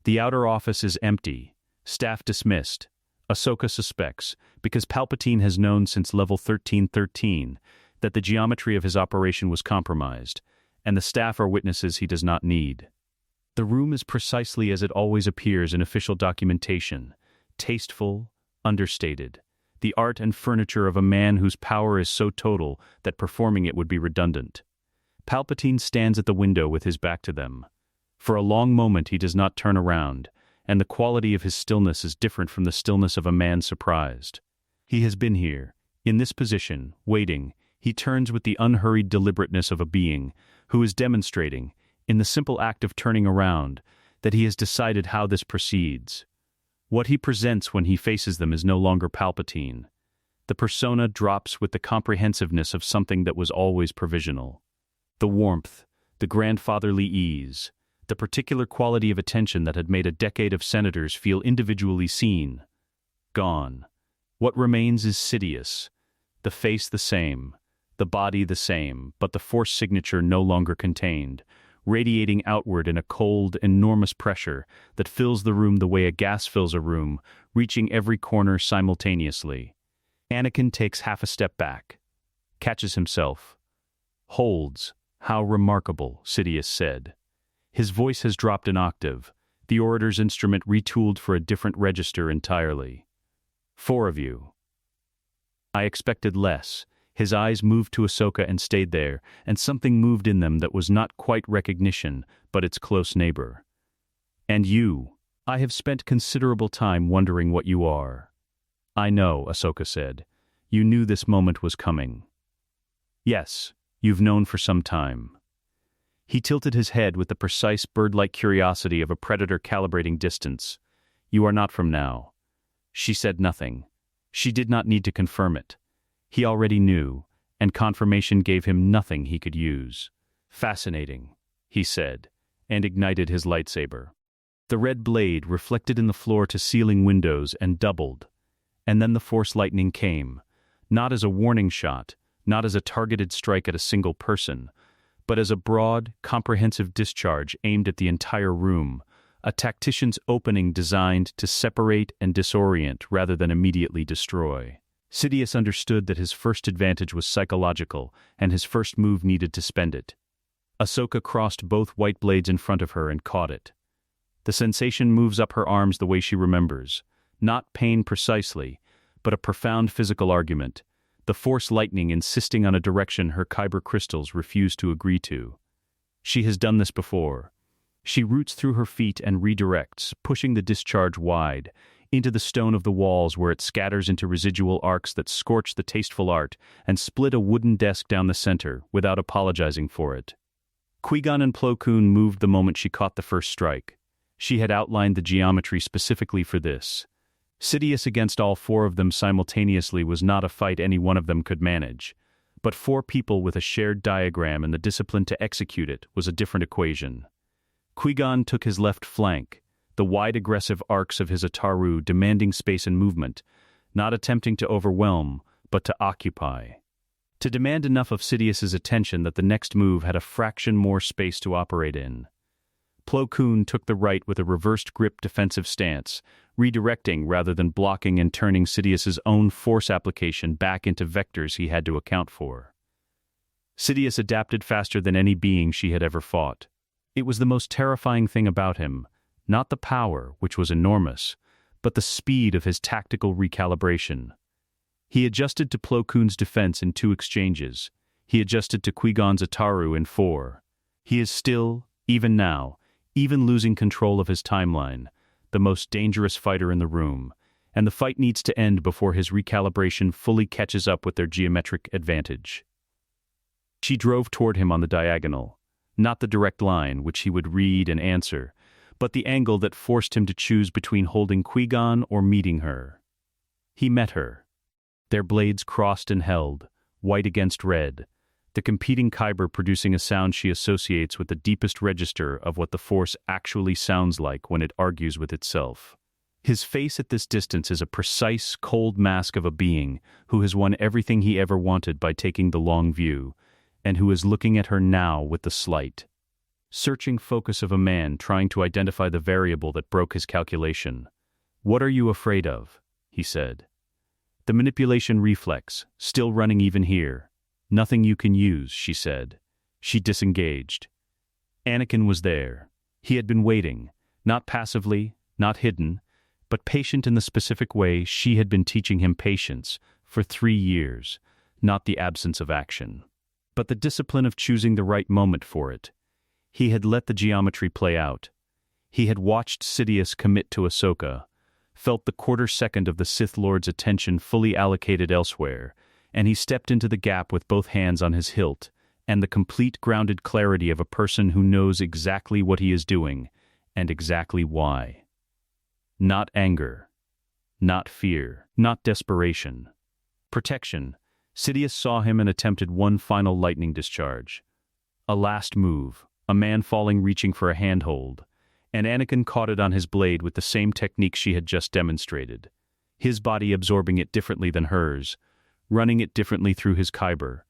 The outer office is empty, staff dismissed. Ahsoka suspects, because Palpatine has known since level 1313, that the geometry of his operation was compromised, and the staff are witnesses he does not need. The room is precisely as it always appears in official documentation, tasteful, understated, the art and furniture of a man whose power is so total that performing it would be redundant. Palpatine stands at the window with his back to them. For a long moment he does not turn around, and the quality of his stillness is different from the stillness of a man surprised. He has been here, in this position, waiting. He turns with the unhurried deliberateness of a being who is demonstrating, in the simple act of turning around, that he has decided how this proceeds. What he presents when he faces them is no longer Palpatine. The persona drops with the comprehensiveness of something that was always provisional. The warmth, the grandfatherly ease, the particular quality of attention that had made a decade of senators feel individually seen. Gone. What remains is Sidious. The face the same, the body the same, but the Force signature no longer contained, radiating outward in a cold, enormous pressure that fills the room the way a gas fills a room, reaching every corner simultaneously. Anakin takes half a step back, catches himself, holds. How remarkable, Sidious said. His voice has dropped an octave, the orator's instrument retooled for a different register entirely. 4 of you. I expected less. His eyes moved to Ahsoka and stayed there, and something moved in them that was not quite recognition, but its close neighbor. And you. I have spent considerable time wondering what you are. I know, Ahsoka said. You knew this moment was coming. Yes, you've known for some time. He tilted his head with the precise bird-like curiosity of a predator calibrating distance. You are not from now. She said nothing. She did not need to confirm it. He already knew, and confirmation gave him nothing he could use. Fascinating, he said, and ignited his lightsaber. The red blade reflected in the floor-to-ceiling windows and doubled. And then the Force lightning came, not as a warning shot, not as a targeted strike at a single person, but as a broad, comprehensive discharge aimed at the entire room, a tactician's opening designed to separate and disorient rather than immediately destroy. Sidious understood that his first advantage was psychological, and his first move needed to spend it. Ahsoka crossed both white blades in front of her and caught it. The sensation moves up her arms the way she remembers, not pain precisely, but a profound physical argument, the Force lightning insisting on a direction her kyber crystals refuse to agree to. She has done this before. She roots through her feet and redirects, pushing the discharge wide, into the stone of the walls where it scatters into residual arcs that scorch the tasteful art and split a wooden desk down the center without apologizing for it. Qui-Gon and Plo Koon moved the moment she caught the first strike. She had outlined the geometry specifically for this. Sidious against all 4 of them simultaneously was not a fight any one of them could manage, but 4 people with a shared diagram and the discipline to execute it was a different equation. Qui-Gon took his left flank, the wide aggressive arcs of his Ataru demanding space and movement, not attempting to overwhelm, but to occupy. To demand enough of Sidious's attention that the next move had a fraction more space to operate in. Plo Koon took the right with a reversed grip defensive stance, redirecting rather than blocking and turning Sidious's own Force application back into vectors he had to account for. Sidious adapted faster than any being she had ever fought. It was the most terrifying thing about him, not the power, which was enormous, but the speed of his tactical recalibration. He adjusted to Plo Koon's defense in 2 exchanges. He adjusted to Qui-Gon's Ataru in 4. He is still, even now, even losing control of his timeline, the most dangerous fighter in the room, and the fight needs to end before his recalibration fully catches up with their geometric advantage. She drove toward him on the diagonal, not the direct line which he would read and answer, but the angle that forced him to choose between holding Qui-Gon or meeting her. He met her. Their blades crossed and held, white against red, the competing kyber producing a sound she associates with the deepest register of what the Force actually sounds like when it argues with itself. His face at this distance is a precise, cold mask of a being who has won everything he ever wanted by taking the long view, and who is looking at her now with the slight, searching focus of a man trying to identify the variable that broke his calculation. "What are you afraid of?" he said. The manipulation reflex, still running even here. "Nothing you can use," she said. She disengaged. Anakin was there. He had been waiting, not passively, not hidden, but patient in the specific way she had been teaching him patience for 3 years, not the absence of action, but the discipline of choosing the right moment for it. He had let the geometry play out. He had watched Sidious commit to Ahsoka, felt the quarter-second of the Sith Lord's attention fully allocated elsewhere, and he stepped into the gap with both hands on his hilt, and the complete grounded clarity of a person who knows exactly what he is doing, and exactly why. Not anger. Not fear. Not desperation. Protection. Sidious saw him and attempted one final lightning discharge. A last move, a man falling reaching for a handhold, and Anakin caught it on his blade with the same technique she had just demonstrated, his body absorbing it differently than hers, running it differently through his kyber,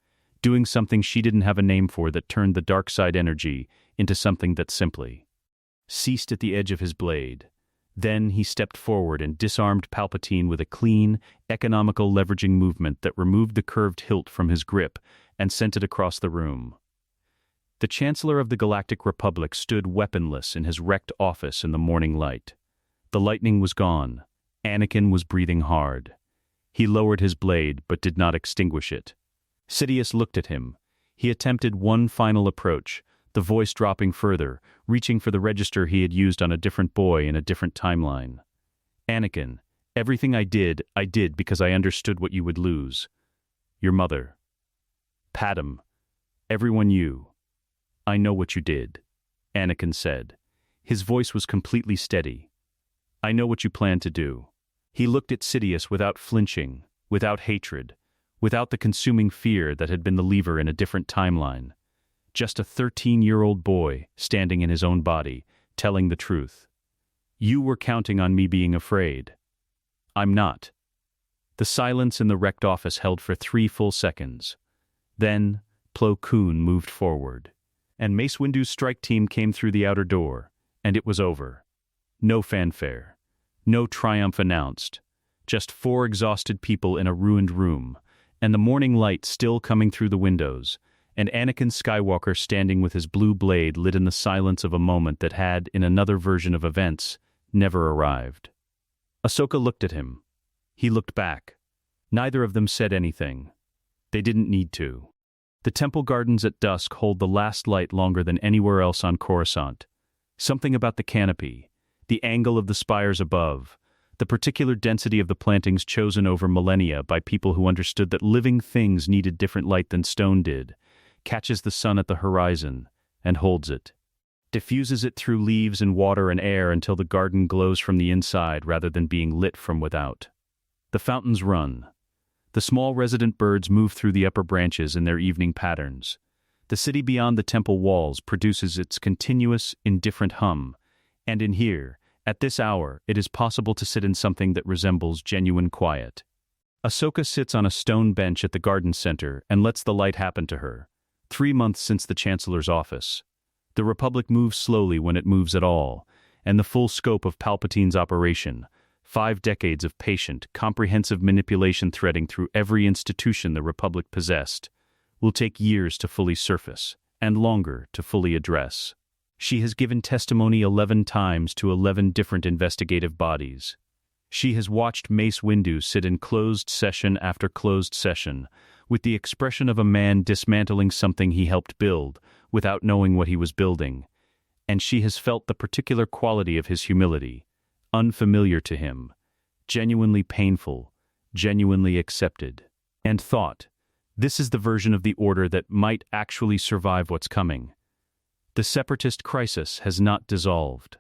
doing something she didn't have a name for that turned the dark side energy into something that simply ceased at the edge of his blade. Then he stepped forward and disarmed Palpatine with a clean, economical leveraging movement that removed the curved hilt from his grip and sent it across the room. The Chancellor of the Galactic Republic stood weaponless in his wrecked office in the morning light. The lightning was gone. Anakin was breathing hard. He lowered his blade but did not extinguish it. Sidious looked at him. He attempted one final approach, the voice dropping further, reaching for the register he had used on a different boy in a different timeline. Anakin, everything I did because I understood what you would lose. Your mother. Padme. Everyone you. I know what you did, Anakin said. His voice was completely steady. I know what you plan to do. He looked at Sidious without flinching, without hatred, without the consuming fear that had been the lever in a different timeline. Just a 13-year-old boy standing in his own body, telling the truth. You were counting on me being afraid. I'm not. The silence in the wrecked office held for 3 full seconds. Then, Plo Koon moved forward, and Mace Windu's strike team came through the outer door, and it was over. No fanfare. No triumph announced. Just 4 exhausted people in a ruined room, and the morning light still coming through the windows, and Anakin Skywalker standing with his blue blade lit in the silence of a moment that had, in another version of events, never arrived. Ahsoka looked at him. He looked back. Neither of them said anything. They didn't need to. The temple gardens at dusk hold the last light longer than anywhere else on Coruscant. Something about the canopy, the angle of the spires above, the particular density of the plantings chosen over millennia by people who understood that living things needed different light than stone did, catches the sun at the horizon and holds it, diffuses it through leaves and water and air until the garden glows from the inside rather than being lit from without. The fountains run. The small resident birds move through the upper branches in their evening patterns. The city beyond the temple walls produces its continuous, indifferent hum, and in here, at this hour, it is possible to sit in something that resembles genuine quiet. Ahsoka sits on a stone bench at the garden center and lets the light happen to her. 3 months since the Chancellor's office. The Republic moves slowly when it moves at all, and the full scope of Palpatine's operation, 5 decades of patient, comprehensive manipulation threading through every institution the Republic possessed, will take years to fully surface, and longer to fully address. She has given testimony 11 times to 11 different investigative bodies. She has watched Mace Windu sit in closed session after closed session, with the expression of a man dismantling something he helped build, without knowing what he was building, and she has felt the particular quality of his humility, unfamiliar to him, genuinely painful, genuinely accepted, and thought, this is the version of the Order that might actually survive what's coming. The separatist crisis has not dissolved.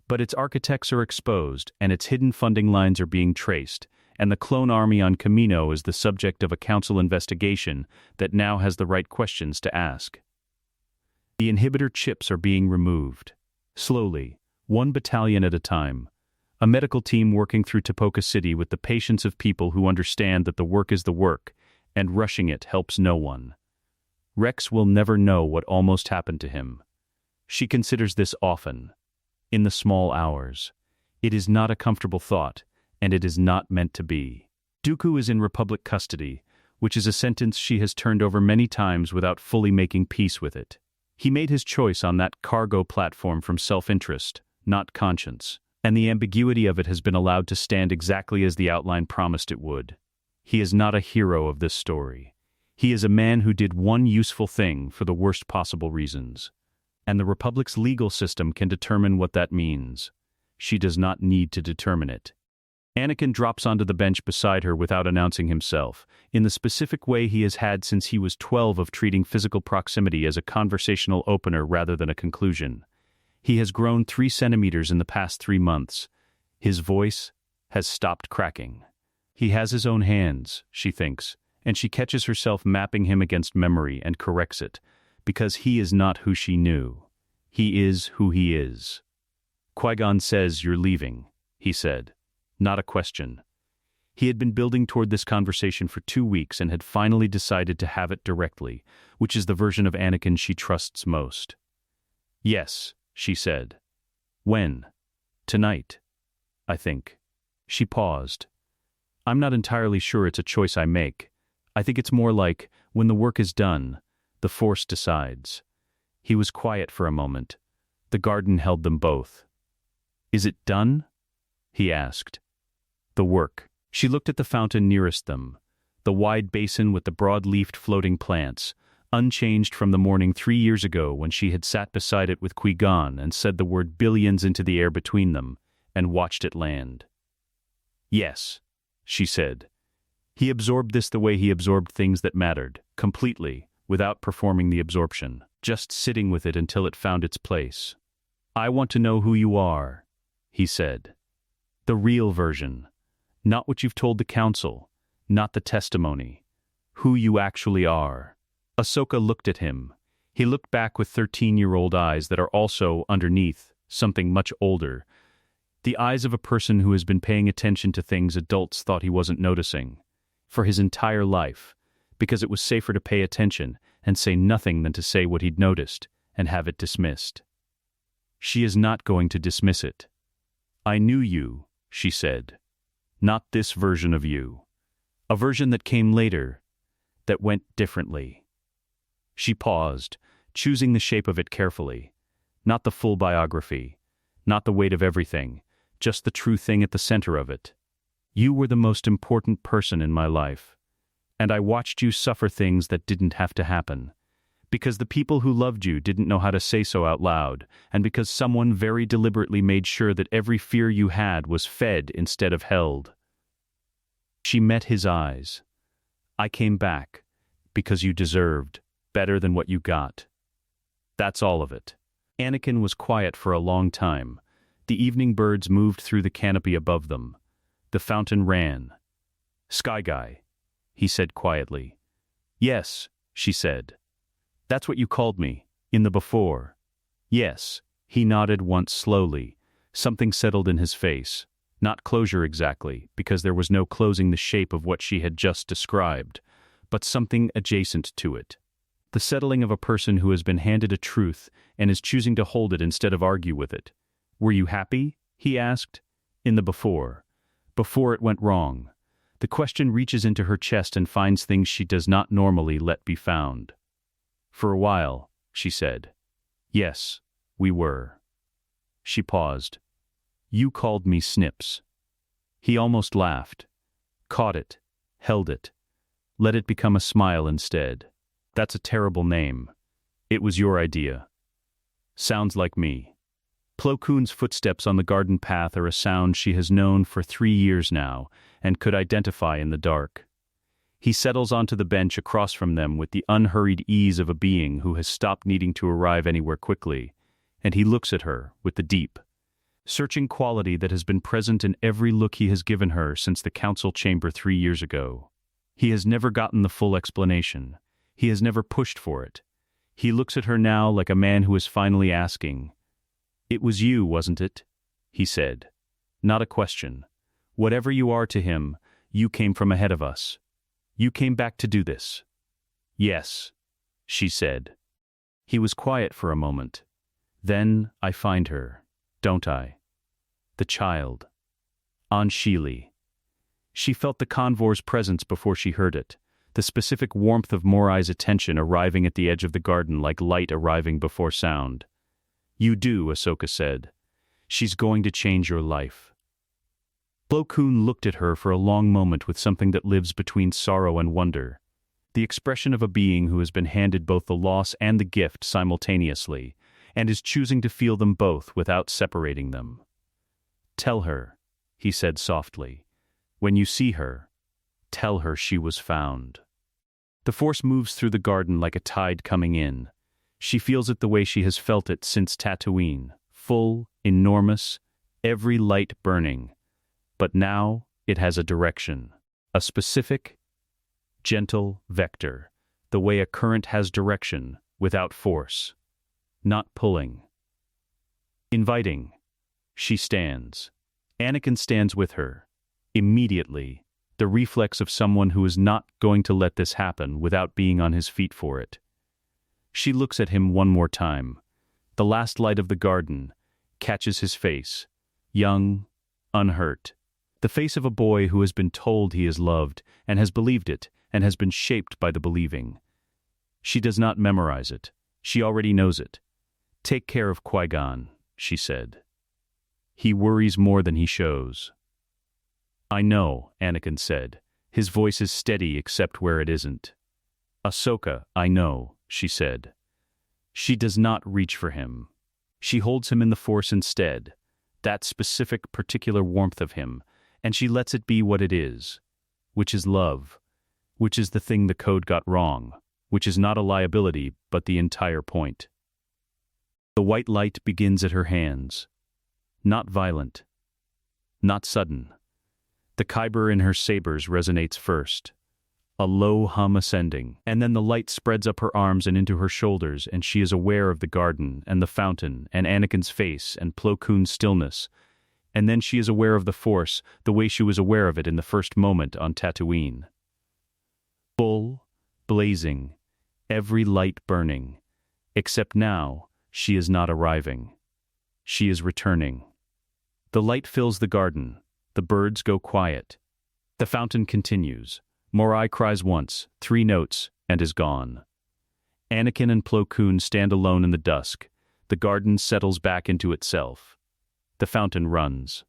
But its architects are exposed, and its hidden funding lines are being traced, and the clone army on Kamino is the subject of a council investigation that now has the right questions to ask. The inhibitor chips are being removed. Slowly, 1 battalion at a time. A medical team working through Tipoca City with the patience of people who understand that the work is the work, and rushing it helps no one. Rex will never know what almost happened to him. She considers this often. In the small hours. It is not a comfortable thought, and it is not meant to be. Dooku is in Republic custody, which is a sentence she has turned over many times without fully making peace with it. He made his choice on that cargo platform from self-interest, not conscience, and the ambiguity of it has been allowed to stand exactly as the outline promised it would. He is not a hero of this story. He is a man who did one useful thing for the worst possible reasons. And the Republic's legal system can determine what that means. She does not need to determine it. Anakin drops onto the bench beside her without announcing himself, in the specific way he has had since he was 12 of treating physical proximity as a conversational opener rather than a conclusion. He has grown 3 centimeters in the past 3 months. His voice has stopped cracking. He has his own hands, she thinks, and she catches herself mapping him against memory and corrects it, because he is not who she knew. He is who he is. Qui-Gon says, "You're leaving," he said. Not a question. He had been building toward this conversation for 2 weeks and had finally decided to have it directly, which is the version of Anakin she trusts most. "Yes," she said. "When?" "Tonight, I think." She paused. "I'm not entirely sure it's a choice I make. I think it's more like, when the work is done, the Force decides." He was quiet for a moment. The garden held them both. "Is it done?" he asked. "The work." She looked at the fountain nearest them, the wide basin with the broad-leafed floating plants, unchanged from the morning 3 years ago when she had sat beside it with Qui-Gon and said the word billions into the air between them, and watched it land. "Yes," she said. He absorbed this the way he absorbed things that mattered, completely, without performing the absorption, just sitting with it until it found its place. "I want to know who you are," he said. "The real version. Not what you've told the council, not the testimony. Who you actually are." Ahsoka looked at him. He looked back with 13-year-old eyes that are also, underneath, something much older. The eyes of a person who has been paying attention to things adults thought he wasn't noticing. For his entire life. Because it was safer to pay attention and say nothing than to say what he'd noticed and have it dismissed. "She is not going to dismiss it." "I knew you," she said. "Not this version of you. A version that came later, that went differently." She paused, choosing the shape of it carefully. Not the full biography, not the weight of everything, just the true thing at the center of it. "You were the most important person in my life. And I watched you suffer things that didn't have to happen. Because the people who loved you didn't know how to say so out loud, and because someone very deliberately made sure that every fear you had was fed instead of held." She met his eyes. "I came back, because you deserved better than what you got. That's all of it." Anakin was quiet for a long time. The evening birds moved through the canopy above them. The fountain ran. "Sky Guy," he said quietly. "Yes," she said. "That's what you called me, in the before." "Yes." He nodded once slowly. Something settled in his face. Not closure exactly, because there was no closing the shape of what she had just described, but something adjacent to it. The settling of a person who has been handed a truth and is choosing to hold it instead of argue with it. "Were you happy?" he asked. "In the before. Before it went wrong." The question reaches into her chest and finds things she does not normally let be found. "For a while," she said. "Yes, we were." She paused. "You called me Snips." He almost laughed. Caught it. Held it. Let it become a smile instead. "That's a terrible name. It was your idea." "Sounds like me." Plo Koon's footsteps on the garden path are a sound she has known for 3 years now and could identify in the dark. He settles onto the bench across from them with the unhurried ease of a being who has stopped needing to arrive anywhere quickly, and he looks at her with the deep, searching quality that has been present in every look he has given her since the council chamber 3 years ago. He has never gotten the full explanation. He has never pushed for it. He looks at her now like a man who is finally asking, "It was you, wasn't it?" he said. Not a question. "Whatever you are to him, you came from ahead of us. You came back to do this." "Yes," she said. He was quiet for a moment. "Then I find her, don't I? The child. On Sheely." She felt the convore's presence before she heard it, the specific warmth of Morai's attention arriving at the edge of the garden like light arriving before sound. "You do," Ahsoka said. "She's going to change your life." Plo Koon looked at her for a long moment with something that lives between sorrow and wonder. The expression of a being who has been handed both the loss and the gift simultaneously, and is choosing to feel them both without separating them. "Tell her," he said softly. When you see her, tell her she was found. The Force moves through the garden like a tide coming in. She feels it the way she has felt it since Tatooine, full, enormous, every light burning. But now it has a direction, a specific, gentle vector, the way a current has direction, without force, not pulling. Inviting. She stands. Anakin stands with her. Immediately, the reflex of someone who is not going to let this happen without being on his feet for it. She looks at him one more time. The last light of the garden catches his face, young, unhurt. The face of a boy who has been told he is loved and has believed it and has been shaped by the believing. She does not memorize it. She already knows it. Take care of Qui-Gon, she said. He worries more than he shows. I know, Anakin said. His voice is steady except where it isn't. Ahsoka, I know, she said. She does not reach for him. She holds him in the Force instead, that specific, particular warmth of him, and she lets it be what it is, which is love, which is the thing the code got wrong, which is not a liability but the entire point. The white light begins at her hands. Not violent. Not sudden. The kyber in her sabers resonates first. A low hum ascending, and then the light spreads up her arms and into her shoulders, and she is aware of the garden and the fountain and Anakin's face and Plo Koon's stillness, and then she is aware of the Force the way she was aware of it in the first moment on Tatooine. Full, blazing, every light burning, except now she is not arriving. She is returning. The light fills the garden. The birds go quiet. The fountain continues. Morai cries once, 3 notes, and is gone. Anakin and Plo Koon stand alone in the dusk. The garden settles back into itself. The fountain runs.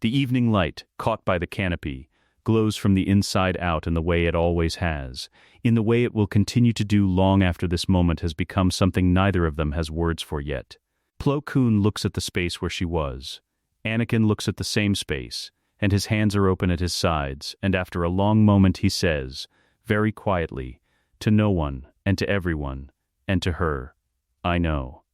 The evening light, caught by the canopy, glows from the inside out in the way it always has, in the way it will continue to do long after this moment has become something neither of them has words for yet. Plo Koon looks at the space where she was. Anakin looks at the same space, and his hands are open at his sides, and after a long moment he says, very quietly, to no one, and to everyone, and to her, I know.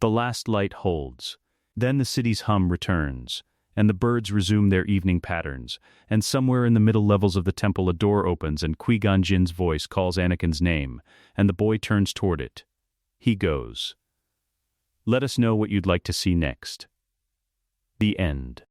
The last light holds. Then the city's hum returns, and the birds resume their evening patterns, and somewhere in the middle levels of the temple a door opens and Qui-Gon Jinn's voice calls Anakin's name, and the boy turns toward it. He goes. Let us know what you'd like to see next. The end.